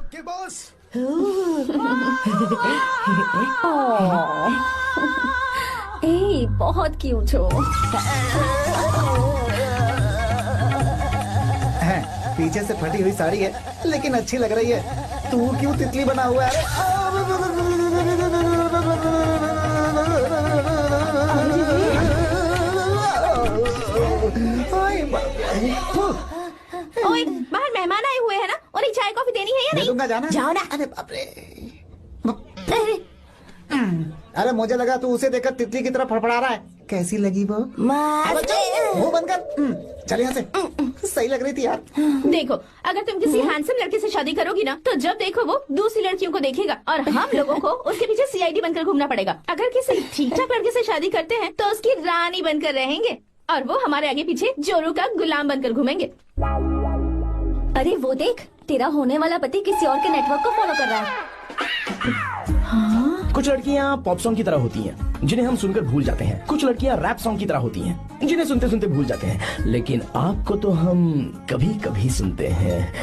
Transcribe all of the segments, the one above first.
Okay boss. ए, बहुत cute हो। पीछे से फटी हुई साड़ी है लेकिन अच्छी लग रही है। तू क्यों तितली बना हुआ है? ओए, बाहर मेहमान आए हुए हैं ना, उन्हें चाय कॉफी देनी है या नहीं? दूंगा, जाना। जाओ ना। अरे बाप रे। अरे मुझे लगा तू उसे देखकर तितली की तरह फड़फड़ा रहा है। कैसी लगी वो? मुंह बंद कर। चल यहाँ से। सही लग रही थी यार। देखो, अगर तुम किसी हैंडसम लड़के से शादी करोगी ना, तो जब देखो वो दूसरी लड़कियों को देखेगा और हम लोगों को उसके पीछे सीआईडी बनकर घूमना पड़ेगा। अगर किसी ठीक ठाक लड़के से शादी करते हैं तो उसकी रानी बनकर रहेंगे और वो हमारे आगे पीछे जोरू का गुलाम बनकर घूमेंगे। अरे वो देख, तेरा होने वाला पति किसी और के नेटवर्क को फॉलो कर रहा है। कुछ लड़कियाँ पॉप सॉन्ग की तरह होती हैं, जिन्हें हम सुनकर भूल जाते हैं। कुछ लड़कियाँ रैप सॉन्ग की तरह होती हैं, जिन्हें सुनते सुनते भूल जाते हैं। लेकिन आपको तो हम कभी कभी सुनते हैं,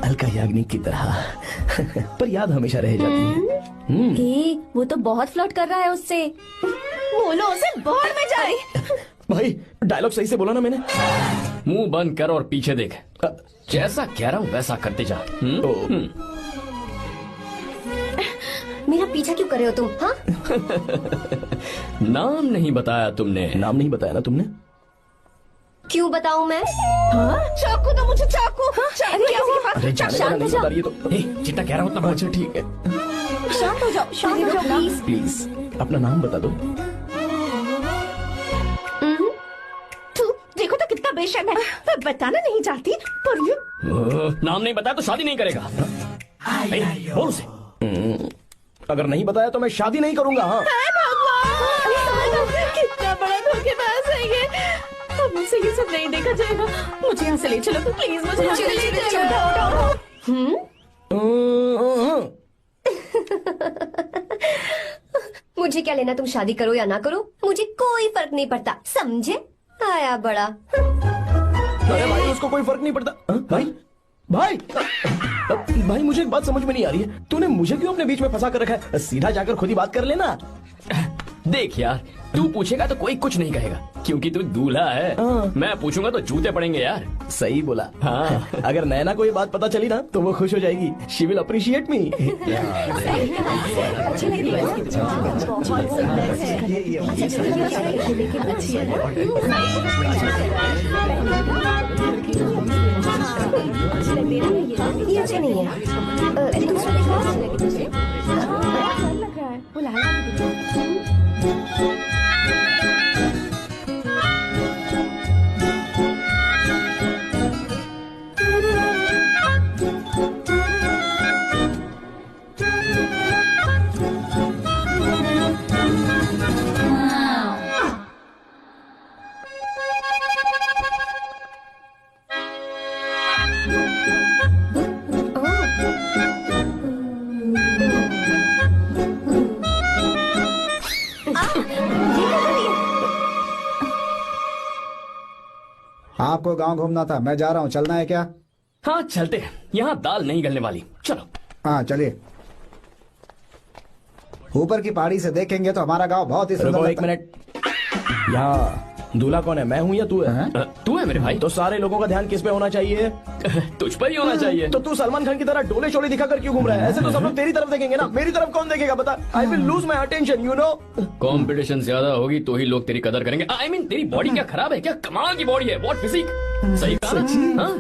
अलका याग्निक की तरह। पर याद हमेशा रह जाती है। ए, वो तो बहुत फ्लर्ट कर रहा है उससे। बोलो उसे बाहर में जाए। भाई डायलॉग सही से बोला ना मैंने? मुंह बंद कर और पीछे देख। जैसा कह रहा हूँ वैसा करते जा। मेरा पीछा क्यों कर रहे हो तुम? हाँ, नाम नहीं बताया तुमने। नाम नहीं बताया ना तुमने? क्यों बताऊं मैं? चाकू दो मुझे, चाकू। अरे अरे जाने वाला नहीं बता रही है तो। जितना कह रहा हूँ उतना। अच्छा ठीक है, शांत हो जाओ, शांत हो जाओ प्लीज। प्लीज अपना नाम बता दो। तू देखो तो कितना बेशर्म है। मैं बताना नहीं चाहती पर ये नाम नहीं बताया तो शादी नहीं करेगा। बोल उसे। अगर नहीं बताया तो मैं शादी नहीं करूंगा। हाँ कितना बड़ा धोखेबाज है ये। अब मुझसे ये सब नहीं देखा जाएगा। मुझे यहाँ से ले चलो प्लीज, मुझे यहाँ से ले चलो। मुझे क्या लेना तुम शादी करो या ना करो, मुझे कोई फर्क नहीं पड़ता, समझे? आया बड़ा। अरे भाई उसको कोई फर्क नहीं पड़ता। भाई भाई भाई मुझे एक बात समझ में नहीं आ रही है, तूने मुझे क्यों अपने बीच में फंसा कर रखा है? सीधा जाकर खुद ही बात कर लेना। देख यार, तू पूछेगा तो कोई कुछ नहीं कहेगा क्योंकि तू दूल्हा है। मैं पूछूंगा तो जूते पड़ेंगे यार। सही बोला। हाँ। अगर नैना को ये बात पता चली ना तो वो खुश हो जाएगी। शी विल अप्रिशिएट मी। ये अच्छे नहीं है। दूसरा आपको गांव घूमना था, मैं जा रहा हूँ, चलना है क्या? हाँ चलते हैं, यहाँ दाल नहीं गलने वाली। चलो। हाँ चलिए। ऊपर की पहाड़ी से देखेंगे तो हमारा गांव बहुत ही सुंदर। एक मिनट, यहाँ दूल्हा कौन है, मैं हूँ या तू है? तू है मेरे भाई। तो सारे लोगों का ध्यान किस पे होना चाहिए? तुझ पर ही होना चाहिए। तो तू सलमान खान की तरह डोले शोले दिखाकर क्यों घूम रहा है? ऐसे तो सब लोग तेरी तरफ देखेंगे ना, मेरी तरफ कौन देखेगा बता? I will lose my attention, you know. Competition ज्यादा होगी तो ही लोग तेरी कदर करेंगे। आई मीन तेरी बॉडी क्या खराब है क्या? कमाल की बॉडी है, व्हाट फिजिक। सही कहा ना? हाँ?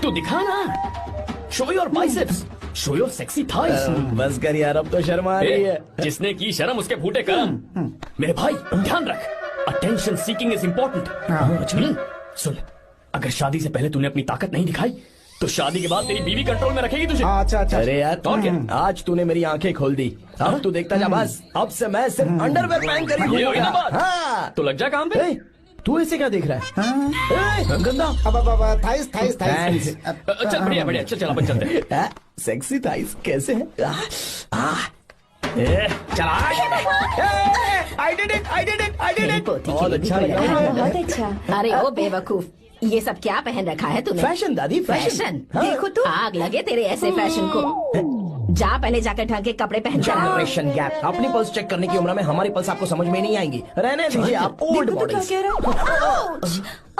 तू दिखा ना, show your biceps, show your sexy thighs. बस कर यार, अब तो शर्मा आ रही है। जिसने की शर्म उसके फूटे कर्म। मेरे भाई ध्यान रख, अटेंशन सीकिंग इज इम्पोर्टेंट। सुन, अगर शादी से पहले तूने अपनी ताकत नहीं दिखाई तो शादी के बाद तेरी बीवी कंट्रोल में रखेगी तुझे। अच्छा अच्छा। अरे यार और क्या? आज तूने मेरी आंखें खोल दी। अब तू देखता जा बस, अब से मैं सिर्फ अंडरवेयर पहन कर ही ये हुई ना बात? हाँ। तो लग जा काम पे। तू ऐसे क्या देख रहा है? गंदा। अब थाइस थाइस थाइस। चल बढ़िया बढ़िया, चल चल अपन चलते हैं। सेक्सी थाइस कैसे है? चला। I did it, I did it, I did it। बहुत अच्छा लगा। बहुत अच्छा। अरे ओ बेवकूफ, ये सब क्या पहन रखा है तूने? फैशन दादी, फैशन। हाँ। देखो तो आग लगे तेरे ऐसे फैशन को। जा पहले जाकर ढंग के कपड़े पहन कर आ। Generation gap. अपनी पल्स चेक करने की उम्र में हमारी पल्स आपको समझ में नहीं आएंगी। रहने दीजिए, आप old models.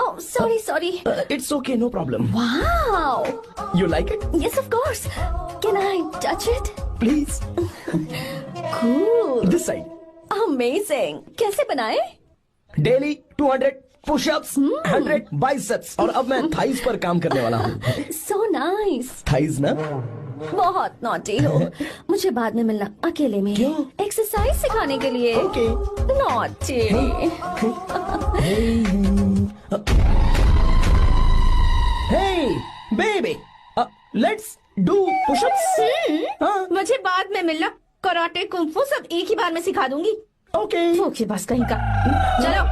Oh sorry sorry. It's okay, no problem. Wow, you like it? Yes of course, can I touch it? Please. Cool, this side. Amazing. कैसे बनाए? डेली 200 पुशअप्स, 100 बाइसेप्स, और अब मैं थाइस पर काम करने वाला हूँ। So nice. थाइस ना? बहुत नॉटी हो। मुझे बाद में मिलना अकेले में। क्यों? एक्सरसाइज सिखाने के लिए। Okay. Naughty. Hey, baby, let's do push-ups. हाँ, मुझे बाद में मिलना। कराटे कुंफू सब एक ही बार में सिखा दूंगी। ओके। धोखेबाज कहीं का। चलो।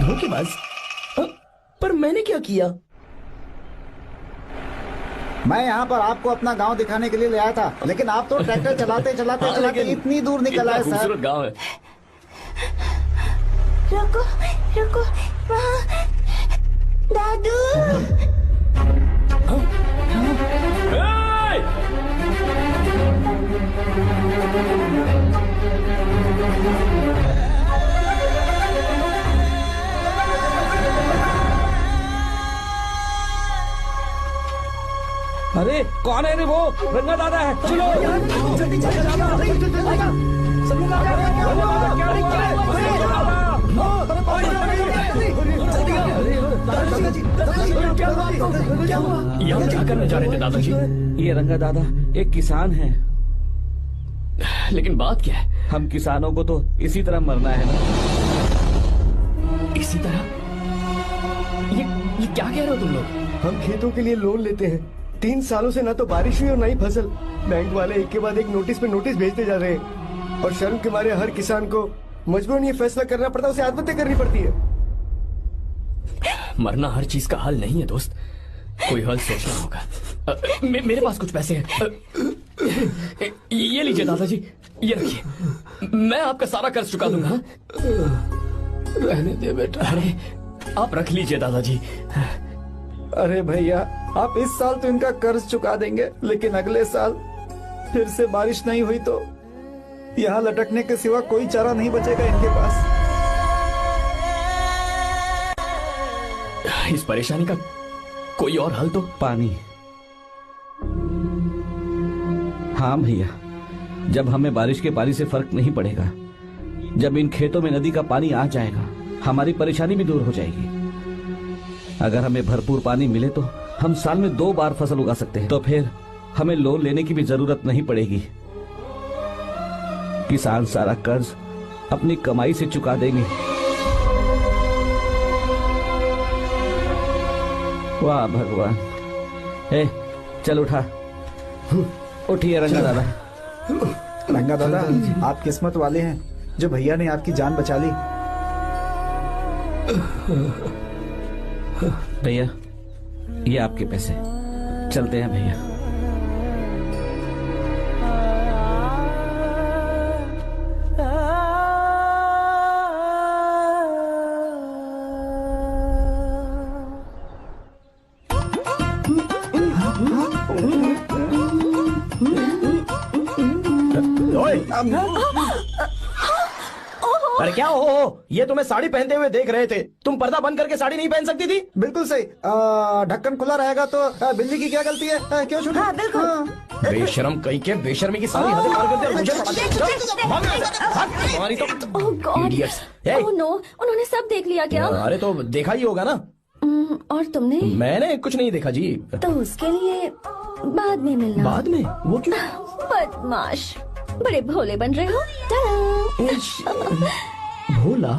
धोखेबाज? पर मैंने क्या किया? मैं यहाँ पर आपको अपना गांव दिखाने के लिए ले आया था, लेकिन आप तो ट्रैक्टर चलाते चलाते हाँ, चलाते लेकिन इतनी दूर निकल इतना आए सर। खूबसूरत गांव है। रुको रुको, वहाँ दादू। अरे कौन है रे वो? रंगा दादा है। चलो जल्दी चलो, सब लोग आ यहाँ क्या करने जा रहे थे दादाजी? ये रंगा दादा एक किसान है। लेकिन बात क्या है? हम किसानों को तो इसी तरह मरना है ना। इसी तरह? ये क्या कह रहे हो तुम लोग? हम खेतों के लिए लोन लेते हैं। 3 सालों से ना तो बारिश हुई और ना ही फसल। बैंक वाले एक के बाद एक नोटिस पे नोटिस भेजते जा रहे हैं, और शर्म के मारे हर किसान को मजबूरन ये फैसला करना पड़ता है, उसे आत्महत्या करनी पड़ती है। मरना हर चीज का हल नहीं है दोस्त, कोई हल सोचना होगा। मेरे पास कुछ पैसे हैं। ये लीजिए दादाजी, ये रखिए, मैं आपका सारा कर्ज चुका दूंगा। रहने दे बेटा। अरे आप रख लीजिए दादाजी। अरे भैया, आप इस साल तो इनका कर्ज चुका देंगे, लेकिन अगले साल फिर से बारिश नहीं हुई तो यहाँ लटकने के सिवा कोई चारा नहीं बचेगा इनके पास। इस परेशानी का कोई और हल तो? पानी। हाँ भैया, जब हमें बारिश के पानी से फर्क नहीं पड़ेगा, जब इन खेतों में नदी का पानी आ जाएगा, हमारी परेशानी भी दूर हो जाएगी। अगर हमें भरपूर पानी मिले तो हम साल में 2 बार फसल उगा सकते हैं। तो फिर हमें लोन लेने की भी जरूरत नहीं पड़ेगी। किसान सारा कर्ज अपनी कमाई से चुका देंगे। वाह भगवान। ए, चल उठा। उठिए रंगा दादा। रंगा दादा, आप किस्मत वाले हैं जो भैया ने आपकी जान बचा ली। भैया, ये आपके पैसे। चलते हैं भैया। अरे क्या हो? ये तुम्हें साड़ी पहनते हुए देख रहे थे। तुम पर्दा बंद करके साड़ी नहीं पहन सकती थी? बिल्कुल सही। ढक्कन खुला रहेगा तो बिल्ली की क्या गलती है? क्यों छोटी? हाँ, बिल्कुल। बेशरम कहीं के बेशर्मी की सारी हदें पार कर दिया। मुझे ओह गॉड, Idiots. ओह नो, उन्होंने सब देख लिया क्या? अरे तो देखा ही होगा ना। और तुमने? मैंने कुछ नहीं देखा जी। तो उसके लिए बाद में मिलना। बाद में? वो क्यों? बदमाश, बड़े भोले बन रहे हो। टाटा। भोला?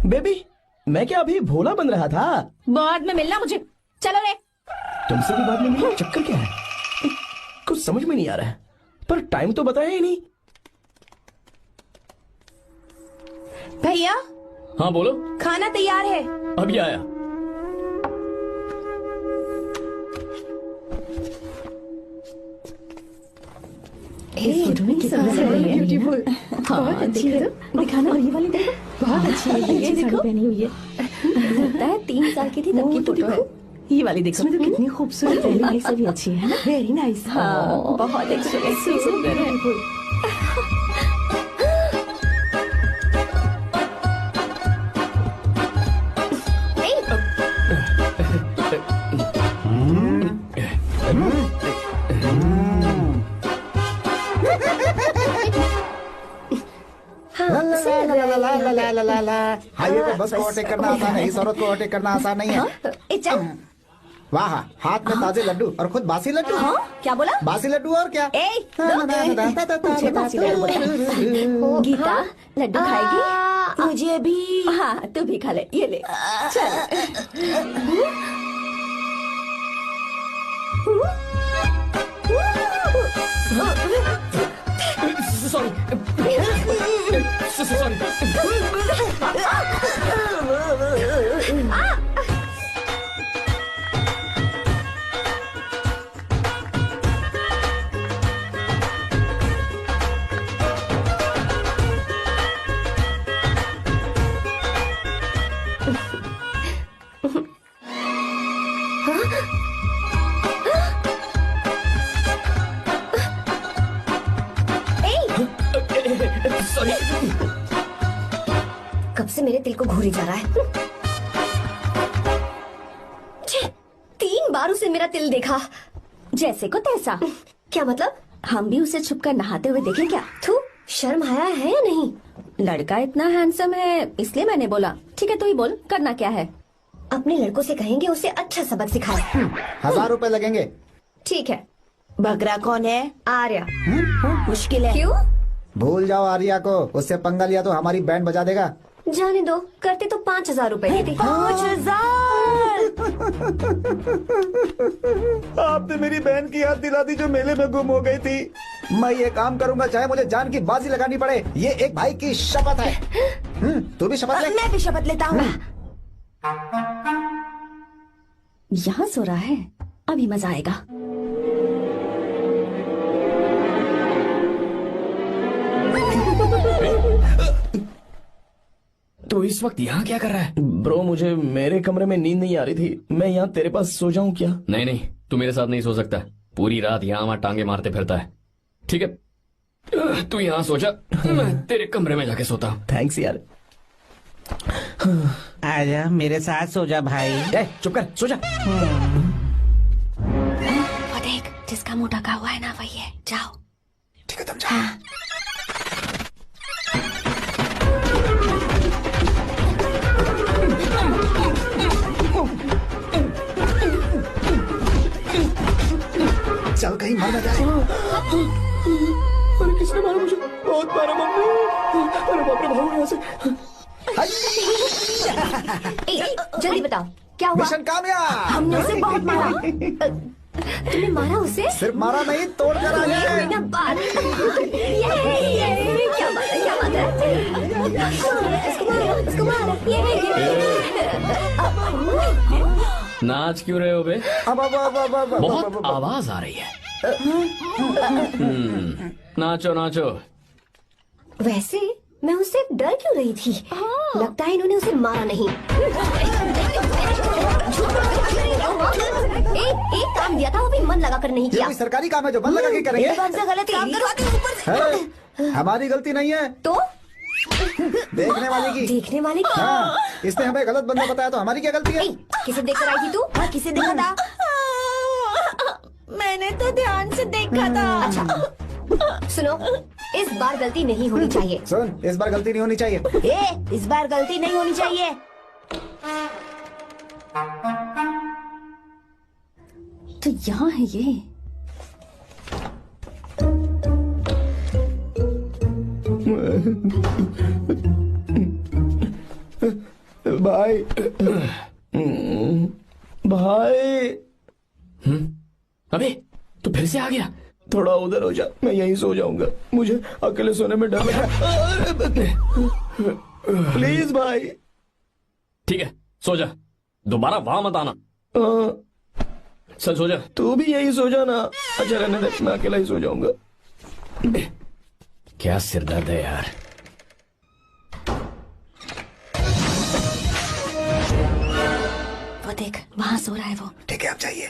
बेबी, मैं क्या अभी भोला बन रहा था? बाद में मिलना मुझे। चलो रे। तुमसे भी बाद में मिलना? चक्कर क्या है? कुछ समझ में नहीं आ रहा है। पर टाइम तो बताया ही नहीं। भैया, हाँ बोलो। खाना तैयार है। अभी आया। फोटो में कितना ब्यूटीफुल। हाँ, अच्छी है। दिखाना। और ये वाली देखो, बहुत अच्छी है। ये साड़ी पहनी हुई है। लगता है 3 साल की थी तब की फोटो है। ये वाली देखो तो कितनी खूबसूरत है। वाली से भी अच्छी है ना। Very nice. हाँ, बहुत सुंदर है। हाईवे पे बस को ओवरटेक करना आसान है, इस औरत को ओवरटेक करना आसान नहीं है। वाह, हाथ में ताजे लड्डू और खुद बासी लड्डू। हाँ, क्या बोला? बासी लड्डू और क्या? मुझे बासी लड्डू बोला। गीता लड्डू खाएगी? मुझे भी। हाँ, तू भी खा ले। ये ले। Sorry sorry. सॉरी। कब से मेरे दिल को घूरी जा रहा है। 3 बार उसे मेरा तिल देखा। जैसे को तैसा। क्या मतलब? हम भी उसे छुपकर नहाते हुए देखें क्या? तू शर्म आया है या नहीं? लड़का इतना हैंडसम है इसलिए मैंने बोला। ठीक है तू ही बोल, करना क्या है? अपने लड़कों से कहेंगे उसे अच्छा सबक सिखाए। 1000 रुपए लगेंगे। ठीक है। बगरा कौन है? आर्या। मुश्किल है। क्यों? भूल जाओ आर्या को, उससे पंगा लिया तो हमारी बैंड बजा देगा। जाने दो, करते तो 5000 रुपए देते। 5000। आपने मेरी बहन की याद दिला दी जो मेले में गुम हो गई थी। मैं ये काम करूंगा चाहे मुझे जान की बाजी लगानी पड़े। ये एक भाई की शपथ है। तू भी शपथ ले। मैं भी शपथ लेता हूँ। यहाँ सो रहा है, अभी मजा आएगा। तो इस वक्त यहाँ क्या कर रहा है? ब्रो मुझे मेरे कमरे में नींद नहीं आ रही थी, मैं यहाँ तेरे पास सो जाऊं क्या? नहीं नहीं, तू मेरे साथ नहीं सो सकता। पूरी रात यहाँ वहाँ टांगे मारते फिरता है। ठीक है तू यहाँ सो जा, मैं तेरे कमरे में जाके सोता हूँ। थैंक्स यार। आजा मेरे साथ सो जा भाई। चुप कर, सो जा। वो देख, जिसका मुंह ढका हुआ है ना वही है। जाओ। ठीक है तुम जाओ। चल कहीं मर न जाए। अरे किसने मारा मुझे? बहुत मारा मम्मी। अरे बाप रे, भागो यहाँ से। जल्दी बताओ क्या हुआ? मिशन कामयाब। हमने उसे बहुत मारा। तुमने मारा उसे? सिर्फ मारा नहीं, तोड़ कर आ गए। क्या बात है, क्या बात है? उसको मारो। नाच क्यों रहे हो बे? अब बहुत आवाज आ रही है। नाचो नाचो। वैसे मैं उससे डर क्यों रही थी? लगता है इन्होंने उसे मारा नहीं। एक काम दिया था वो भी मन लगा कर नहीं ये किया। कोई सरकारी काम है जो मन लगा के करेंगे? हमसे गलत काम करवाते हो ऊपर से। है, हमारी गलती नहीं है, तो देखने वाले की। देखने वाले की। हाँ, इसने हमें गलत बंदा बताया तो हमारी क्या गलती है? किसे देखकर आई थी तू? किसे देखा था? मैंने तो ध्यान से देखा था। अच्छा सुनो, इस बार गलती नहीं होनी चाहिए। सुन, इस बार गलती नहीं होनी चाहिए। इस बार गलती नहीं होनी चाहिए। तो यहाँ है ये। भाई भाई। अबे तू फिर से आ गया? थोड़ा उधर हो जा, मैं यहीं सो जाऊंगा। मुझे अकेले सोने में डर लग रहा है। प्लीज भाई। ठीक है सो जा, दोबारा वहां मत आना। चल सो जा। तू भी यहीं सो जाना। अच्छा रहने दे, मैं अकेला ही सो जाऊंगा। क्या सिरदर्द है यार। देख वहाँ सो रहा है वो। ठीक है, आप जाइए।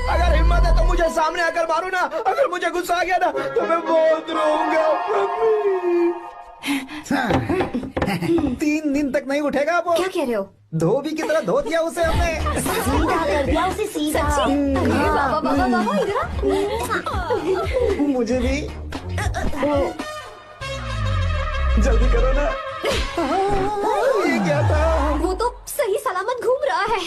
अगर हिम्मत है तो मुझे सामने आकर मारो ना। अगर मुझे गुस्सा आ गया ना तो मैं बहुत रोऊंगा। 3 दिन तक नहीं उठेगा वो। क्या कह रहे हो? धोबी की तरह धो दिया उसे हमने। सीधा कर दिया उसे, सीधा। बाबा बाबा बाबा इधर। मुझे भी जल्दी करो ना। ये क्या था? वो तो सही सलामत घूम रहा है।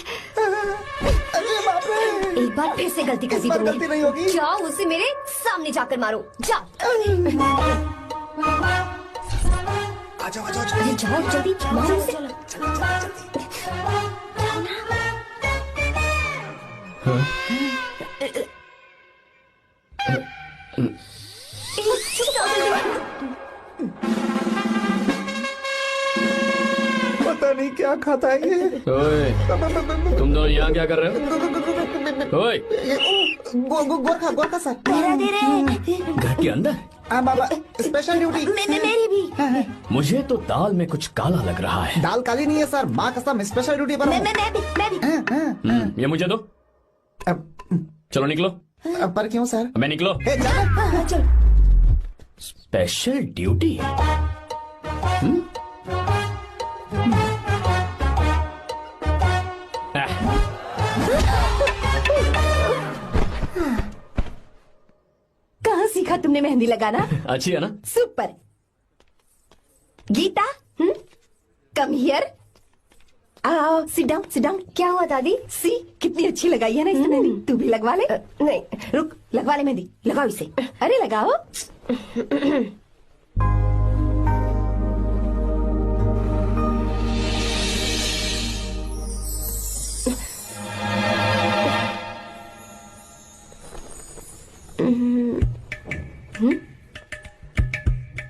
अरे बाप रे, एक बार फिर से गलती कर इस दी बार तुमने। गलती नहीं होगी। जाओ उसे मेरे सामने जाकर मारो, जाओ। आ जाओ, आ जाओ, आ जाओ। अरे जाओ जल्दी मारो उसे। पता नहीं क्या खाता है ये। ओए, तुम दोनों यहाँ क्या कर रहे हो? ओए, गोरखा सर। मेरा दे रहे। घर के अंदर? हाँ बाबा, स्पेशल ड्यूटी। मेरी भी। मुझे तो दाल में कुछ काला लग रहा है। दाल काली नहीं है सर, माँ कसम स्पेशल ड्यूटी पर हूँ। मैं भी। ये मुझे दो। चलो निकलो। पर क्यों सर? मैं निकलो। ए, जाओ। चल। Special duty? कहाँ सीखा तुमने मेहंदी लगाना? अच्छी है ना? सुपर। Geeta, come here. आओ, सिट डाउन। क्या हुआ दादी? सी कितनी अच्छी लगाई है ना इसने मेहंदी। तू भी लगवा ले। नहीं, रुक, लगवा ले मेहंदी। लगाओ इसे। अरे लगाओ।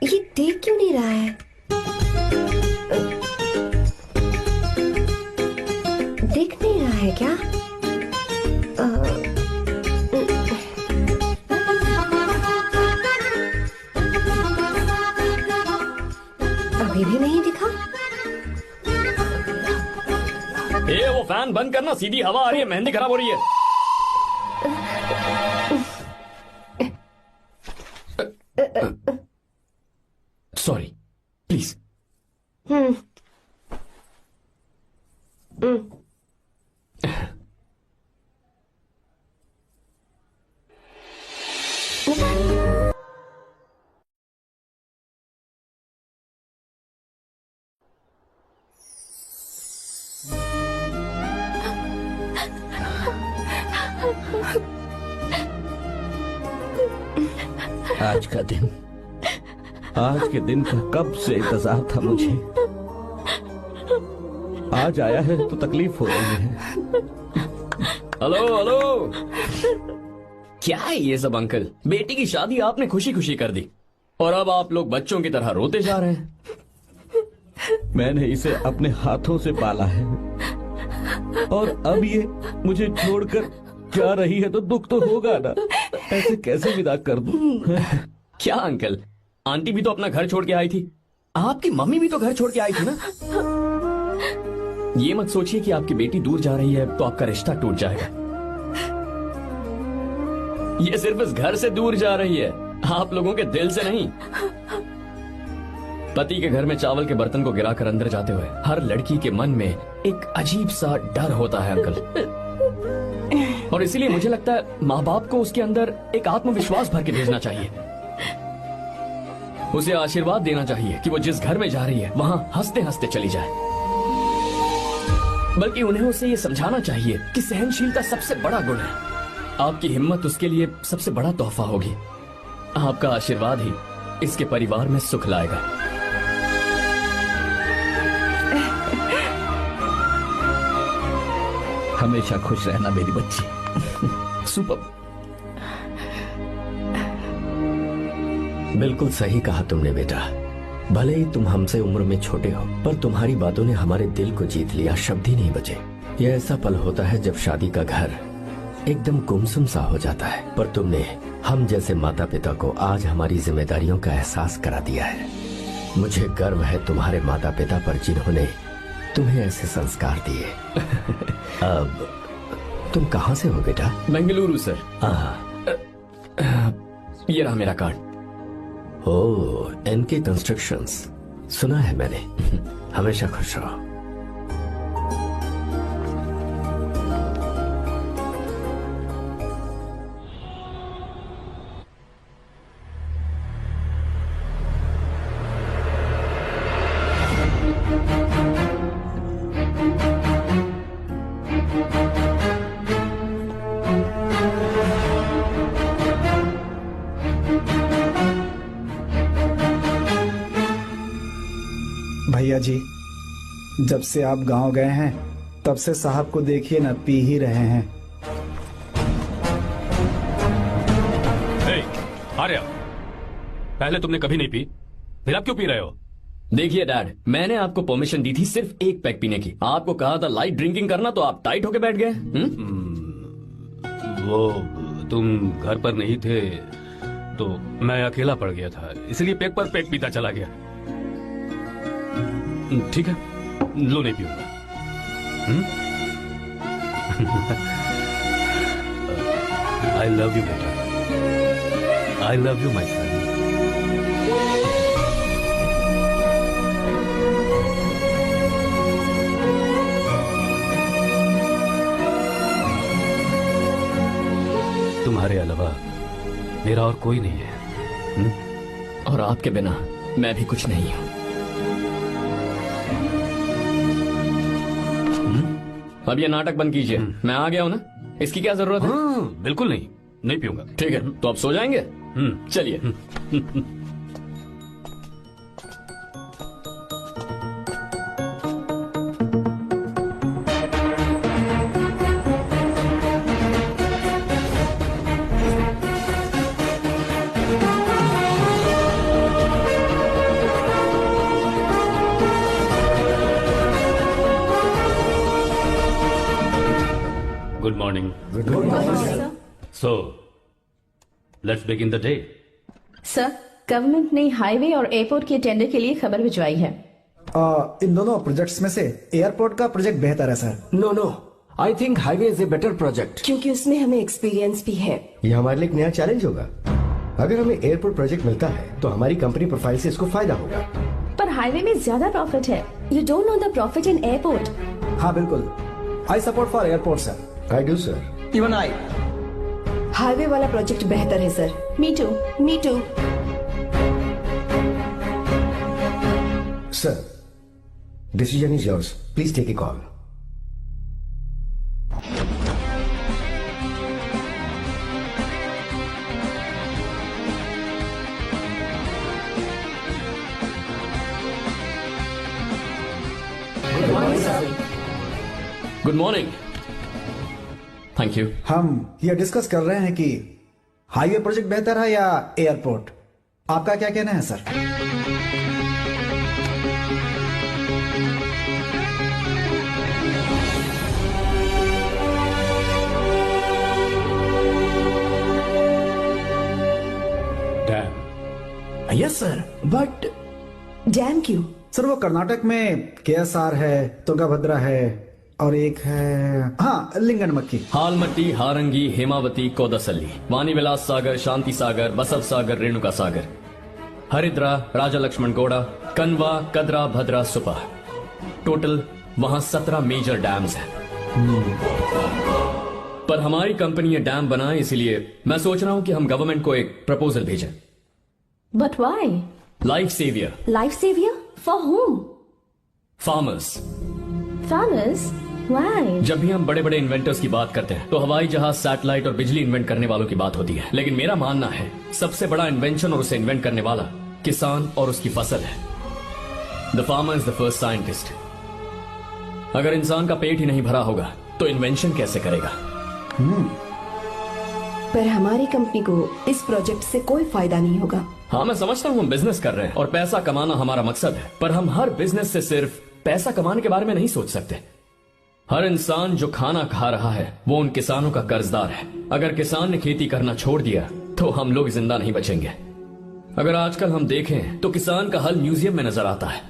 ये देख क्यों नहीं रहा है? देख नहीं रहा है क्या? अभी भी नहीं दिखा। वो फैन बंद करना, सीधी हवा आ रही है, मेहंदी खराब हो रही है। Sorry, please. आज के दिन का कब से इंतजार था मुझे। आज आया है तो तकलीफ हो रही है। हेलो। क्या है ये सब अंकल? बेटी की शादी आपने खुशी खुशी कर दी और अब आप लोग बच्चों की तरह रोते जा रहे हैं। मैंने इसे अपने हाथों से पाला है और अब ये मुझे छोड़कर जा रही है तो दुख तो होगा ना। ऐसे कैसे विदा कर दूं? क्या अंकल, आंटी भी तो अपना घर छोड़ के आई थी, आपकी मम्मी भी तो घर छोड़ के आई थी ना। ये मत सोचिए कि आपकी बेटी दूर जा रही है तो आपका रिश्ता टूट जाएगा। ये सिर्फ इस घर से दूर जा रही है, आप लोगों के दिल से नहीं। पति के घर में चावल के बर्तन को गिराकर अंदर जाते हुए हर लड़की के मन में एक अजीब सा डर होता है अंकल, और इसीलिए मुझे लगता है माँ बाप को उसके अंदर एक आत्मविश्वास भर के भेजना चाहिए। उसे आशीर्वाद देना चाहिए कि वो जिस घर में जा रही है वहां हंसते हंसते चली जाए। बल्कि उन्हें उसे ये समझाना चाहिए कि सहनशीलता सबसे बड़ा गुण है। आपकी हिम्मत उसके लिए सबसे बड़ा तोहफा होगी। आपका आशीर्वाद ही इसके परिवार में सुख लाएगा। हमेशा खुश रहना मेरी बच्ची। सुपर। बिल्कुल सही कहा तुमने बेटा। भले ही तुम हमसे उम्र में छोटे हो, पर तुम्हारी बातों ने हमारे दिल को जीत लिया, शब्द ही नहीं बचे। यह ऐसा पल होता है जब शादी का घर एकदम गुमसुम सा हो जाता है, पर तुमने हम जैसे माता पिता को आज हमारी जिम्मेदारियों का एहसास करा दिया है। मुझे गर्व है तुम्हारे माता पिता पर जिन्होंने तुम्हें ऐसे संस्कार दिए। अब तुम कहाँ से हो बेटा? बेंगलुरु सर। ये रहा मेरा कार्ड। ओह, एनके कंस्ट्रक्शंस, सुना है मैंने। हमेशा खुश रहो। भैया जी, जब से आप गांव गए हैं तब से साहब को देखिए ना, पी ही रहे हैं। आर्या, पहले तुमने कभी नहीं पी, फिर अब क्यों पी रहे हो? देखिए डैड, मैंने आपको परमिशन दी थी सिर्फ एक पैक पीने की। आपको कहा था लाइट ड्रिंकिंग करना, तो आप टाइट होके बैठ गए। वो तुम घर पर नहीं थे तो मैं अकेला पड़ गया था, इसलिए पैक पर पैक पीता चला गया। ठीक है, लो नहीं पीऊंगा। आई लव यू बेटा, I love you my friend. तुम्हारे अलावा मेरा और कोई नहीं है। और आपके बिना मैं भी कुछ नहीं हूं। अब ये नाटक बंद कीजिए। मैं आ गया हूं ना, इसकी क्या जरूरत है? बिल्कुल नहीं, नहीं पीऊंगा। ठीक है, तो आप सो जाएंगे? चलिए। Good morning. Good morning, sir. So, let's begin the day. Sir, government ने हाईवे और एयरपोर्ट के टेंडर के लिए खबर भिजवाई है। इन दोनों प्रोजेक्ट्स में से एयरपोर्ट का प्रोजेक्ट बेहतर है sir. No no, I think highway is a better project. क्योंकि उसमें हमें एक्सपीरियंस भी है। ये हमारे लिए एक नया चैलेंज होगा। अगर हमें एयरपोर्ट प्रोजेक्ट मिलता है तो हमारी कंपनी प्रोफाइल से इसको फायदा होगा। पर हाईवे में ज्यादा प्रॉफिट है। You don't know the profit in airport. हाँ बिल्कुल, I support for airport sir. I do sir. Even I. Highway वाला प्रोजेक्ट बेहतर है sir. Me too. Me too. Sir, decision is yours, please take a call. Good morning. Thank you. हम ये discuss कर रहे हैं कि हाईवे प्रोजेक्ट बेहतर है या एयरपोर्ट। आपका क्या कहना है sir? Dam. Yes sir, but dam क्यों? सर वो कर्नाटक में केएसआर है, तुंगाभद्रा है और एक है हाँ लिंगन मक्की। हालमट्टी, हारंगी, हेमावती, कोदसल्ली, वानी विलास सागर, शांति सागर, बसव सागर, रेणुका सागर, हरिद्रा, राजा लक्ष्मण गौड़ा, कनवा, कदरा, भद्रा, सुपा। टोटल वहां 17 मेजर डैम्स हैं। पर हमारी कंपनी ये डैम बनाए, इसलिए मैं सोच रहा हूं कि हम गवर्नमेंट को एक प्रपोजल भेजें। But why? Life saviour. Life saviour for home? Farmers. Farmers? Why? जब भी हम बड़े बड़े इन्वेंटर्स की बात करते हैं तो हवाई जहाज, सैटेलाइट और बिजली इन्वेंट करने वालों की बात होती है, लेकिन मेरा मानना है सबसे बड़ा इन्वेंशन और उसे इन्वेंट करने वाला किसान और उसकी फसल है। The farmer is the first scientist. अगर इंसान का पेट ही नहीं भरा होगा तो इन्वेंशन कैसे करेगा? पर हमारी कंपनी को इस प्रोजेक्ट से कोई फायदा नहीं होगा। हाँ, मैं समझता हूँ हम बिजनेस कर रहे हैं और पैसा कमाना हमारा मकसद है, पर हम हर बिजनेस से सिर्फ पैसा कमाने के बारे में नहीं सोच सकते। हर इंसान जो खाना खा रहा है वो उन किसानों का कर्जदार है। अगर किसान ने खेती करना छोड़ दिया तो हम लोग जिंदा नहीं बचेंगे। अगर आजकल हम देखें तो किसान का हल म्यूजियम में नजर आता है,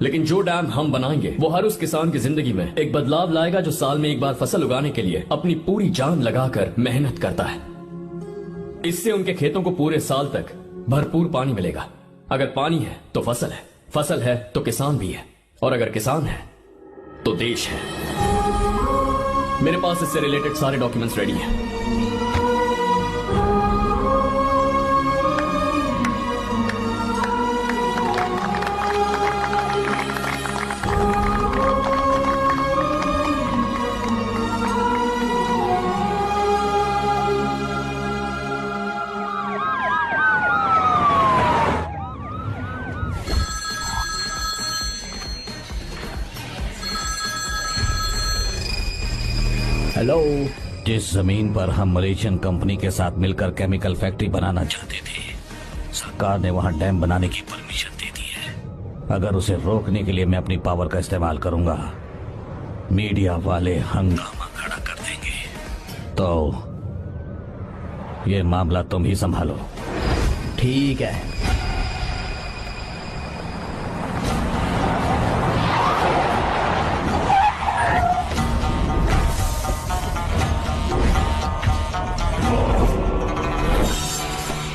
लेकिन जो डैम हम बनाएंगे वो हर उस किसान की जिंदगी में एक बदलाव लाएगा जो साल में एक बार फसल उगाने के लिए अपनी पूरी जान लगाकर मेहनत करता है। इससे उनके खेतों को पूरे साल तक भरपूर पानी मिलेगा। अगर पानी है तो फसल है तो किसान भी है, और अगर किसान है तो देश है। मेरे पास इससे रिलेटेड सारे डॉक्यूमेंट्स रेडी हैं। हेलो। जिस जमीन पर हम मलेशियन कंपनी के साथ मिलकर केमिकल फैक्ट्री बनाना चाहते थे, सरकार ने वहां डैम बनाने की परमिशन दे दी है। अगर उसे रोकने के लिए मैं अपनी पावर का इस्तेमाल करूंगा, मीडिया वाले हंगामा खड़ा कर देंगे। तो ये मामला तुम ही संभालो। ठीक है।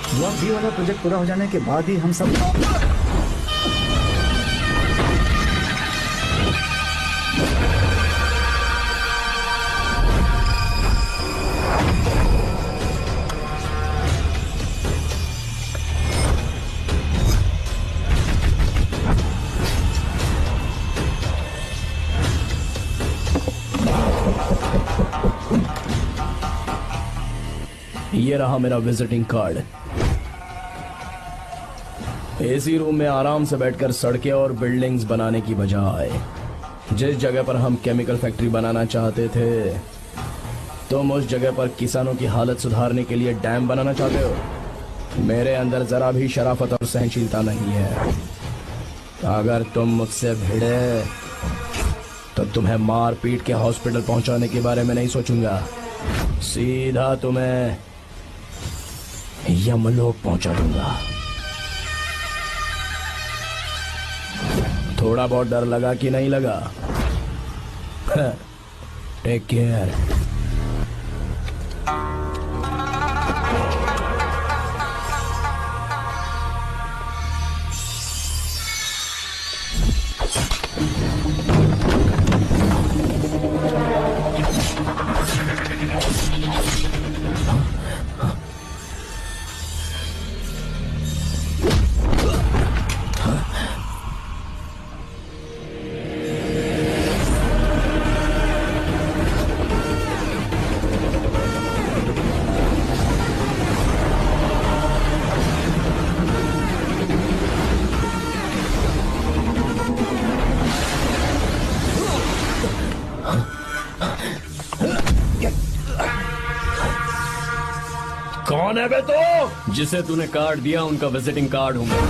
ब्लॉक बी वाला प्रोजेक्ट पूरा हो जाने के बाद ही हम सब ये रहा मेरा विजिटिंग कार्ड। एसी रूम में आराम से बैठकर सड़कें और बिल्डिंग्स बनाने की बजाय जिस जगह पर हम केमिकल फैक्ट्री बनाना चाहते थे, तुम उस जगह पर किसानों की हालत सुधारने के लिए डैम बनाना चाहते हो। मेरे अंदर जरा भी शराफत और सहनशीलता नहीं है। अगर तुम मुझसे भिड़े तो तुम्हें मार पीट के हॉस्पिटल पहुंचाने के बारे में नहीं सोचूंगा, सीधा तुम्हें यमलोक पहुंचा दूंगा। थोड़ा बहुत डर लगा कि नहीं लगा? Take care. कौन है बे तो? जिसे तूने कार्ड दिया उनका विजिटिंग कार्ड हूं मैं।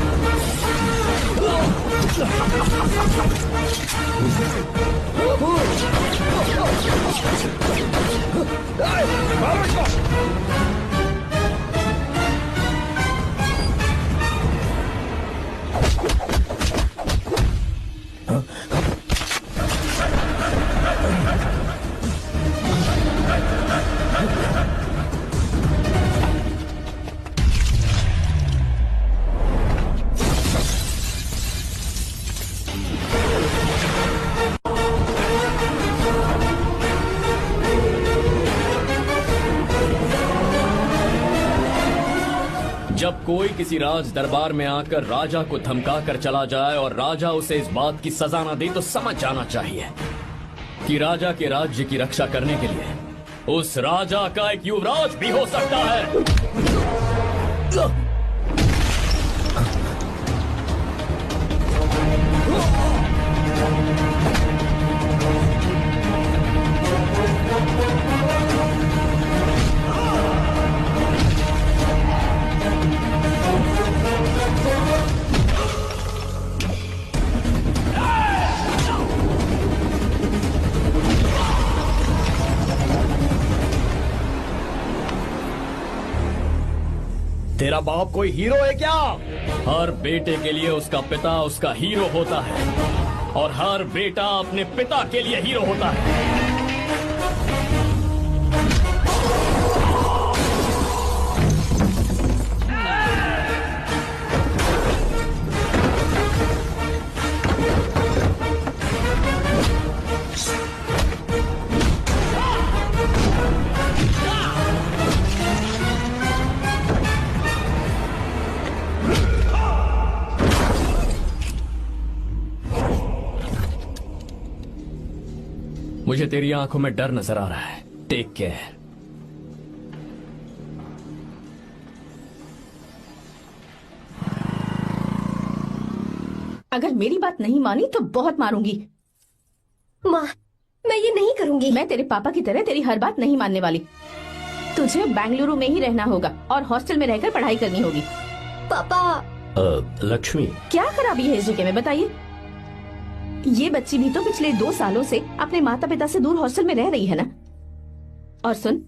जब कोई किसी राज दरबार में आकर राजा को धमका कर चला जाए और राजा उसे इस बात की सजा न दे, तो समझ जाना चाहिए कि राजा के राज्य की रक्षा करने के लिए उस राजा का एक युवराज भी हो सकता है। तेरा बाप कोई हीरो है क्या? हर बेटे के लिए उसका पिता उसका हीरो होता है और हर बेटा अपने पिता के लिए हीरो होता है। मुझे तेरी आंखों में डर नजर आ रहा है। Take care. अगर मेरी बात नहीं मानी तो बहुत मारूंगी। माँ, मैं ये नहीं करूंगी। मैं तेरे पापा की तरह तेरी हर बात नहीं मानने वाली। तुझे बेंगलुरु में ही रहना होगा और हॉस्टल में रहकर पढ़ाई करनी होगी। पापा। लक्ष्मी, क्या खराबी है इस जगह में बताइए? ये बच्ची भी तो पिछले 2 सालों से अपने माता पिता से दूर हॉस्टल में रह रही है ना। और सुन,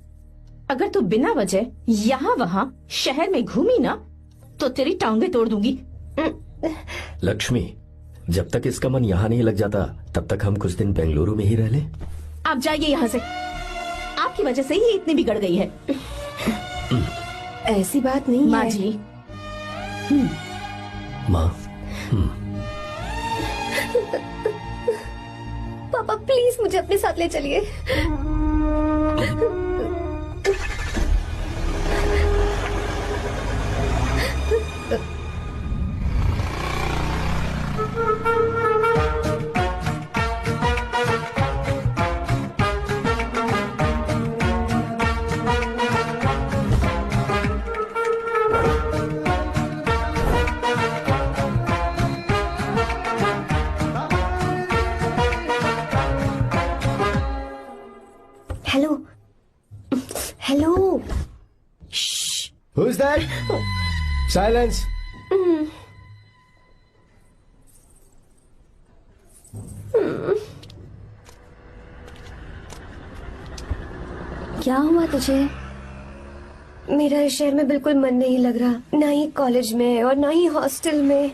अगर तू बिना वजह यहाँ वहाँ शहर में घूमी ना तो तेरी टांगे तोड़ दूंगी। लक्ष्मी, जब तक इसका मन यहाँ नहीं लग जाता तब तक हम कुछ दिन बेंगलुरु में ही रह लें। आप जाइए यहाँ से। आपकी वजह से ही इतनी बिगड़ गई है। ऐसी बात नहीं माँ है। जी। माँ, पापा प्लीज मुझे अपने साथ ले चलिए। Hello hello. Who's that? Silence. क्या हुआ तुझे? मेरा इस शहर में बिल्कुल मन नहीं लग रहा, ना ही कॉलेज में और ना ही हॉस्टल में।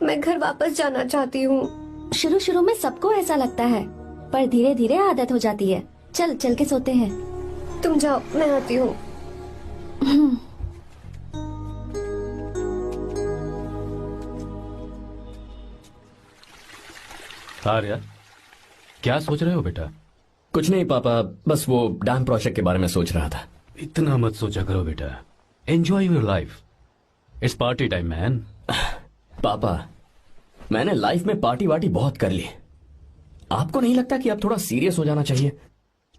मैं घर वापस जाना चाहती हूँ। शुरू शुरू में सबको ऐसा लगता है, पर धीरे धीरे आदत हो जाती है। चल चल के सोते हैं। तुम जाओ, मैं आती हूँ। आर्या, क्या सोच रहे हो बेटा? कुछ नहीं पापा, बस वो डैम प्रोजेक्ट के बारे में सोच रहा था। इतना मत सोचा करो बेटा। Enjoy your life. It's party time man. पापा, मैंने लाइफ में पार्टी वार्टी बहुत कर ली। आपको नहीं लगता कि अब थोड़ा सीरियस हो जाना चाहिए?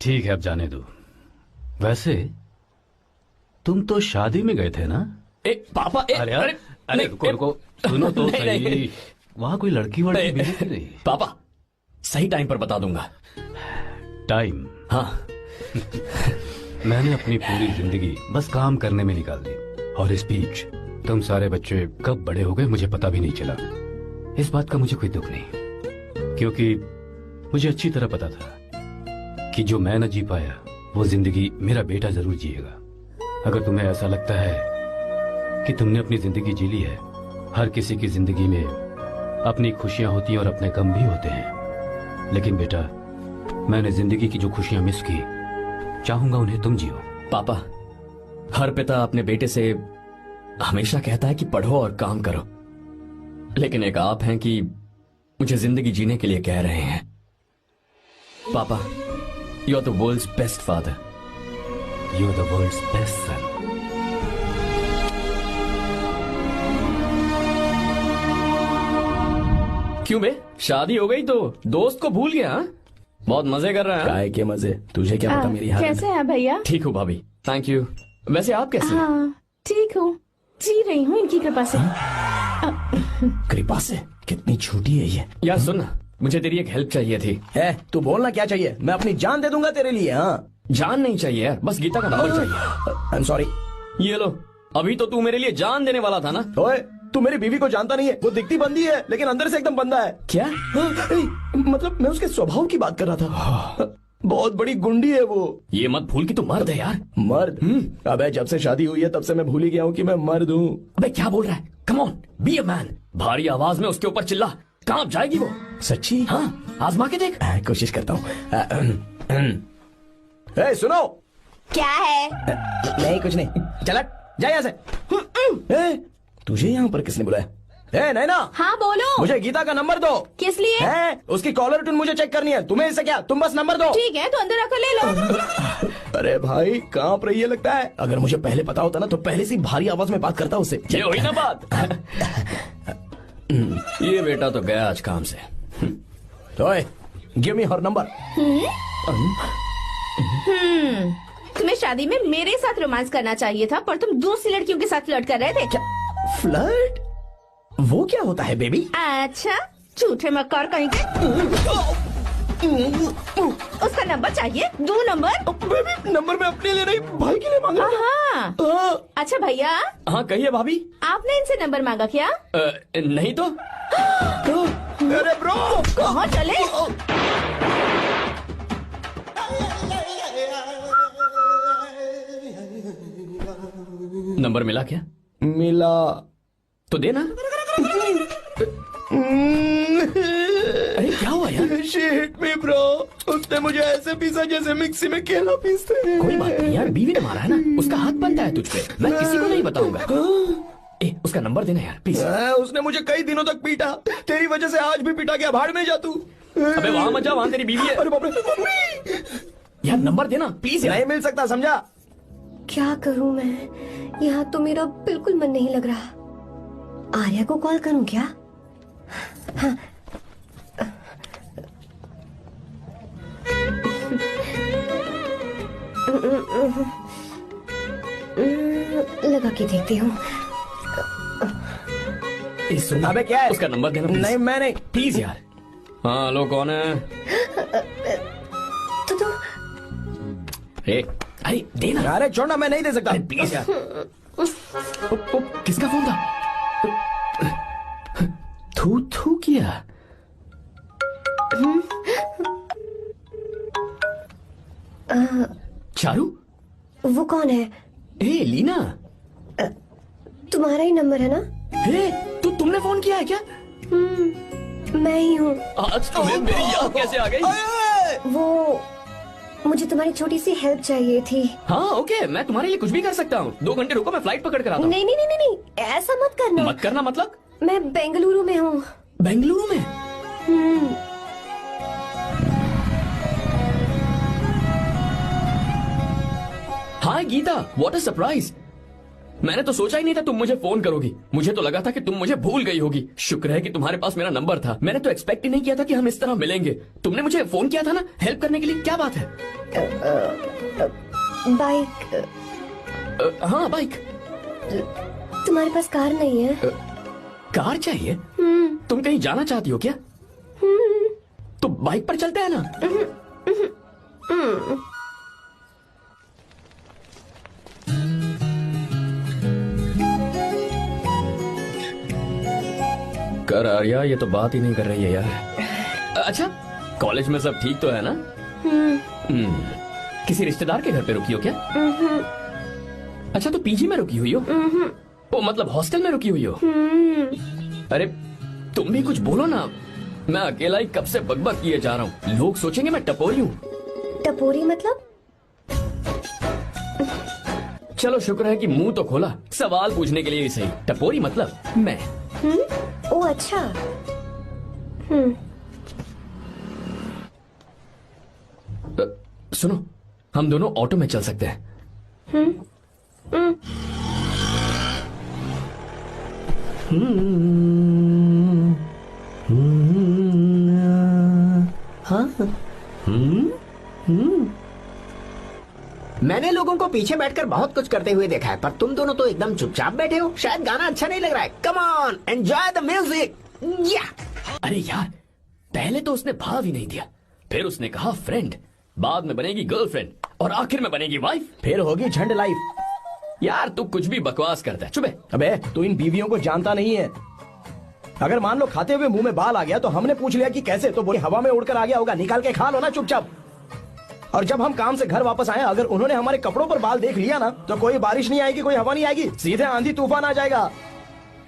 ठीक है, अब जाने दो। वैसे तुम तो शादी में गए थे ना? पापा, अरे यार, अरे रुको, सुनो तो सही। वहां कोई लड़की वड़की मिली थी नहीं? पापा, सही टाइम पर बता दूंगा। टाइम? हाँ। मैंने अपनी पूरी जिंदगी बस काम करने में निकाल दी, और इस बीच तुम सारे बच्चे कब बड़े हो गए मुझे पता भी नहीं चला। इस बात का मुझे कोई दुख नहीं, क्योंकि मुझे अच्छी तरह पता था कि जो मैं न जी पाया वो जिंदगी मेरा बेटा जरूर जिएगा। अगर तुम्हें ऐसा लगता है कि तुमने अपनी जिंदगी जी ली है, हर किसी की जिंदगी में अपनी खुशियां होती हैं और अपने गम भी होते हैं, लेकिन बेटा मैंने जिंदगी की जो खुशियां मिस की, चाहूंगा उन्हें तुम जियो। पापा, हर पिता अपने बेटे से हमेशा कहता है कि पढ़ो और काम करो, लेकिन एक आप हैं कि मुझे जिंदगी जीने के लिए कह रहे हैं। पापा, you are the world's best father. You are the world's best son. क्यों बे, शादी हो गई तो दोस्त को भूल गया? हाँ? बहुत मजे कर रहा है। काय के मजे, तुझे क्या पता मेरी हालत। कैसे हैं भैया? ठीक हूँ भाभी, थैंक यू। वैसे आप कैसे हैं? हाँ, ठीक हूँ, जी रही हूँ इनकी कृपा से। कृपा से? कितनी छोटी है ये। यार सुन ना, मुझे तेरी एक हेल्प चाहिए थी। है, तू बोलना क्या चाहिए? मैं अपनी जान दे दूंगा तेरे लिए। हाँ, जान नहीं चाहिए यार, बस गीता का नंबर चाहिए। I am sorry. ये लो, अभी तो तू मेरे लिए जान देने वाला था ना। ओए, तू मेरी बीवी को जानता नहीं है। वो दिखती बंदी है लेकिन अंदर से एकदम बंदा है। क्या? मतलब मैं उसके स्वभाव की बात कर रहा था। बहुत बड़ी गुंडी है वो। ये मत भूल कि तू मर्द है यार। मर्द? अबे जब से शादी हुई है तब से मैं भूल ही गया हूँ कि मैं मर्द हूँ। अबे क्या बोल रहा है? Come on, be a man. भारी आवाज में उसके ऊपर चिल्ला, कांप जाएगी वो। सच्ची? हाँ, आजमा के देख। कोशिश करता हूँ। सुनो। क्या है? नहीं कुछ नहीं, चल जा यहाँ से। तुझे यहाँ पर किसने बुलाया? नैना। हाँ बोलो। मुझे गीता का नंबर दो। किस लिए? उसकी कॉलर ट्यून मुझे चेक करनी है। तुम्हें इससे क्या, तुम बस नंबर दो। ठीक है, तो अंदर आकर ले लो। अरे भाई कांप रही है लगता है। अगर मुझे पहले पता होता ना तो पहले से भारी आवाज में बात करता उससे। ये हुई ना बात। ये बेटा तो गया आज काम से। ओए, गिव मी हर नंबर। तुम्हें शादी में मेरे साथ रोमांस करना चाहिए था, पर तुम दूसरी लड़कियों के साथ फ्लर्ट कर रहे थे। क्या फ्लर्ट? वो क्या होता है बेबी? अच्छा, झूठे मक्कार कहीं के। उसका नंबर चाहिए? दो नंबर। बेबी नंबर मैं अपने लिए नहीं भाई के लिए मांगा। हाँ। अच्छा भैया। हाँ कहिए भाभी। आपने इनसे नंबर मांगा क्या? नहीं तो। अरे ब्रो कहाँ चले? नंबर मिला क्या? मिला तो देना। अरे क्या हुआ यार? शिट मी ब्रो, उसने मुझे ऐसे पीसा जैसे मिक्सी में केला पीसते हैं। कोई बात नहीं यार, बीवी ने मारा है ना, उसका हाथ बनता है तुझ पे। मैं किसी को नहीं बताऊंगा। उसका नंबर देना यार प्लीज। उसने मुझे कई दिनों तक पीटा, तेरी वजह से आज भी पीटा गया। भाड़ में जा तू। अबे वहां मत जा, वहां तेरी बीवी है। अरे बाप रे। यार नंबर देना प्लीज। नहीं मिल सकता, समझा? क्या करूं मैं? यहाँ तो मेरा बिल्कुल मन नहीं लग रहा। आर्या को कॉल करूं क्या? हाँ। लगा के देखती हूँ। अबे क्या है? उसका नंबर देना please। नहीं मैं नहीं, प्लीज यार। हाँ हेलो, कौन है? तो अरे देना। अरे छोड़ना, मैं नहीं दे सकता। प्लीज यार। किसका फोन था? थू थू किया। चारू? वो कौन है? लीना। तुम्हारा ही नंबर है ना? तुमने फोन किया है क्या? मैं ही हूँ। आज तुम्हें मेरी याद कैसे आ गई? वो मुझे तुम्हारी छोटी सी हेल्प चाहिए थी। हाँ ओके, मैं तुम्हारे लिए कुछ भी कर सकता हूँ। 2 घंटे रुको, मैं फ्लाइट पकड़ कर आता हूँ। नहीं नहीं नहीं नहीं, ऐसा मत करना। मत करना मतलब? मैं बेंगलुरु में हूँ। बेंगलुरु में? हाय गीता, व्हाट अ सरप्राइज। मैंने तो सोचा ही नहीं था तुम मुझे फोन करोगी। मुझे तो लगा था कि तुम मुझे भूल गई होगी। शुक्र है कि तुम्हारे पास मेरा नंबर था। मैंने तो एक्सपेक्ट ही नहीं किया था कि हम इस तरह मिलेंगे। तुमने मुझे फोन किया था ना हेल्प करने के लिए। क्या बात है? बाइक। हाँ बाइक। तुम्हारे पास कार नहीं है? कार चाहिए? तुम कहीं जाना चाहती हो क्या? तो बाइक पर चलते हैं ना। कर आर्या, ये तो बात ही नहीं कर रही है यार। अच्छा, कॉलेज में सब ठीक तो है ना? किसी रिश्तेदार के घर पे रुकी हो क्या? अच्छा, तो पीजी में रुकी हुई हो? ओ मतलब हॉस्टल में रुकी हुई हो? अरे तुम भी कुछ बोलो ना। मैं अकेला ही कब से बकबक किए जा रहा हूँ। लोग सोचेंगे मैं टपोरी हूँ। टपोरी मतलब? चलो शुक्र है कि मुंह तो खोला, सवाल पूछने के लिए ही सही। टपोरी मतलब मैं। ओ अच्छा। सुनो, हम दोनों ऑटो में चल सकते हैं। मैंने लोगों को पीछे बैठकर बहुत कुछ करते हुए देखा है, पर तुम दोनों तो एकदम चुपचाप बैठे हो। शायद गाना अच्छा नहीं लग रहा है। Come on, enjoy the music. अरे यार, पहले तो उसने भाव ही नहीं दिया, फिर उसने कहा फ्रेंड, बाद में बनेगी गर्लफ्रेंड और आखिर में बनेगी वाइफ, फिर होगी झंड लाइफ। यार तू कुछ भी बकवास करता है। चुप। अबे तू इन बीवियों को जानता नहीं है। अगर मान लो खाते हुए मुंह में बाल आ गया तो हमने पूछ लिया कि कैसे, तो बोले हवा में उड़कर आ गया होगा। निकाल के खा लो ना चुपचाप। और जब हम काम से घर वापस आए, अगर उन्होंने हमारे कपड़ों पर बाल देख लिया ना, तो कोई बारिश नहीं आएगी, कोई हवा नहीं आएगी, सीधे आंधी तूफान आ जाएगा।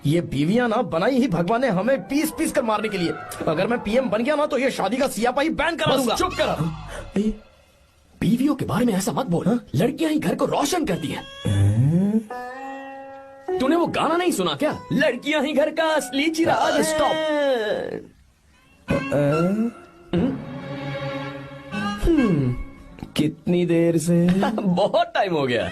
ये बीवियां ना बनाई ही भगवान ने हमें पीस पीस कर मारने के लिए। अगर मैं पीएम बन गया ना, तो ये शादी का सियापाही बैन करा दूंगा। चुप कर। बीवियों के बारे में ऐसा मत बोल। लड़कियां ही घर को रोशन करती हैं। तूने वो गाना नहीं सुना क्या? लड़कियां ही घर का असली चिराग। स्टॉप। कितनी देर से? बहुत टाइम हो गया।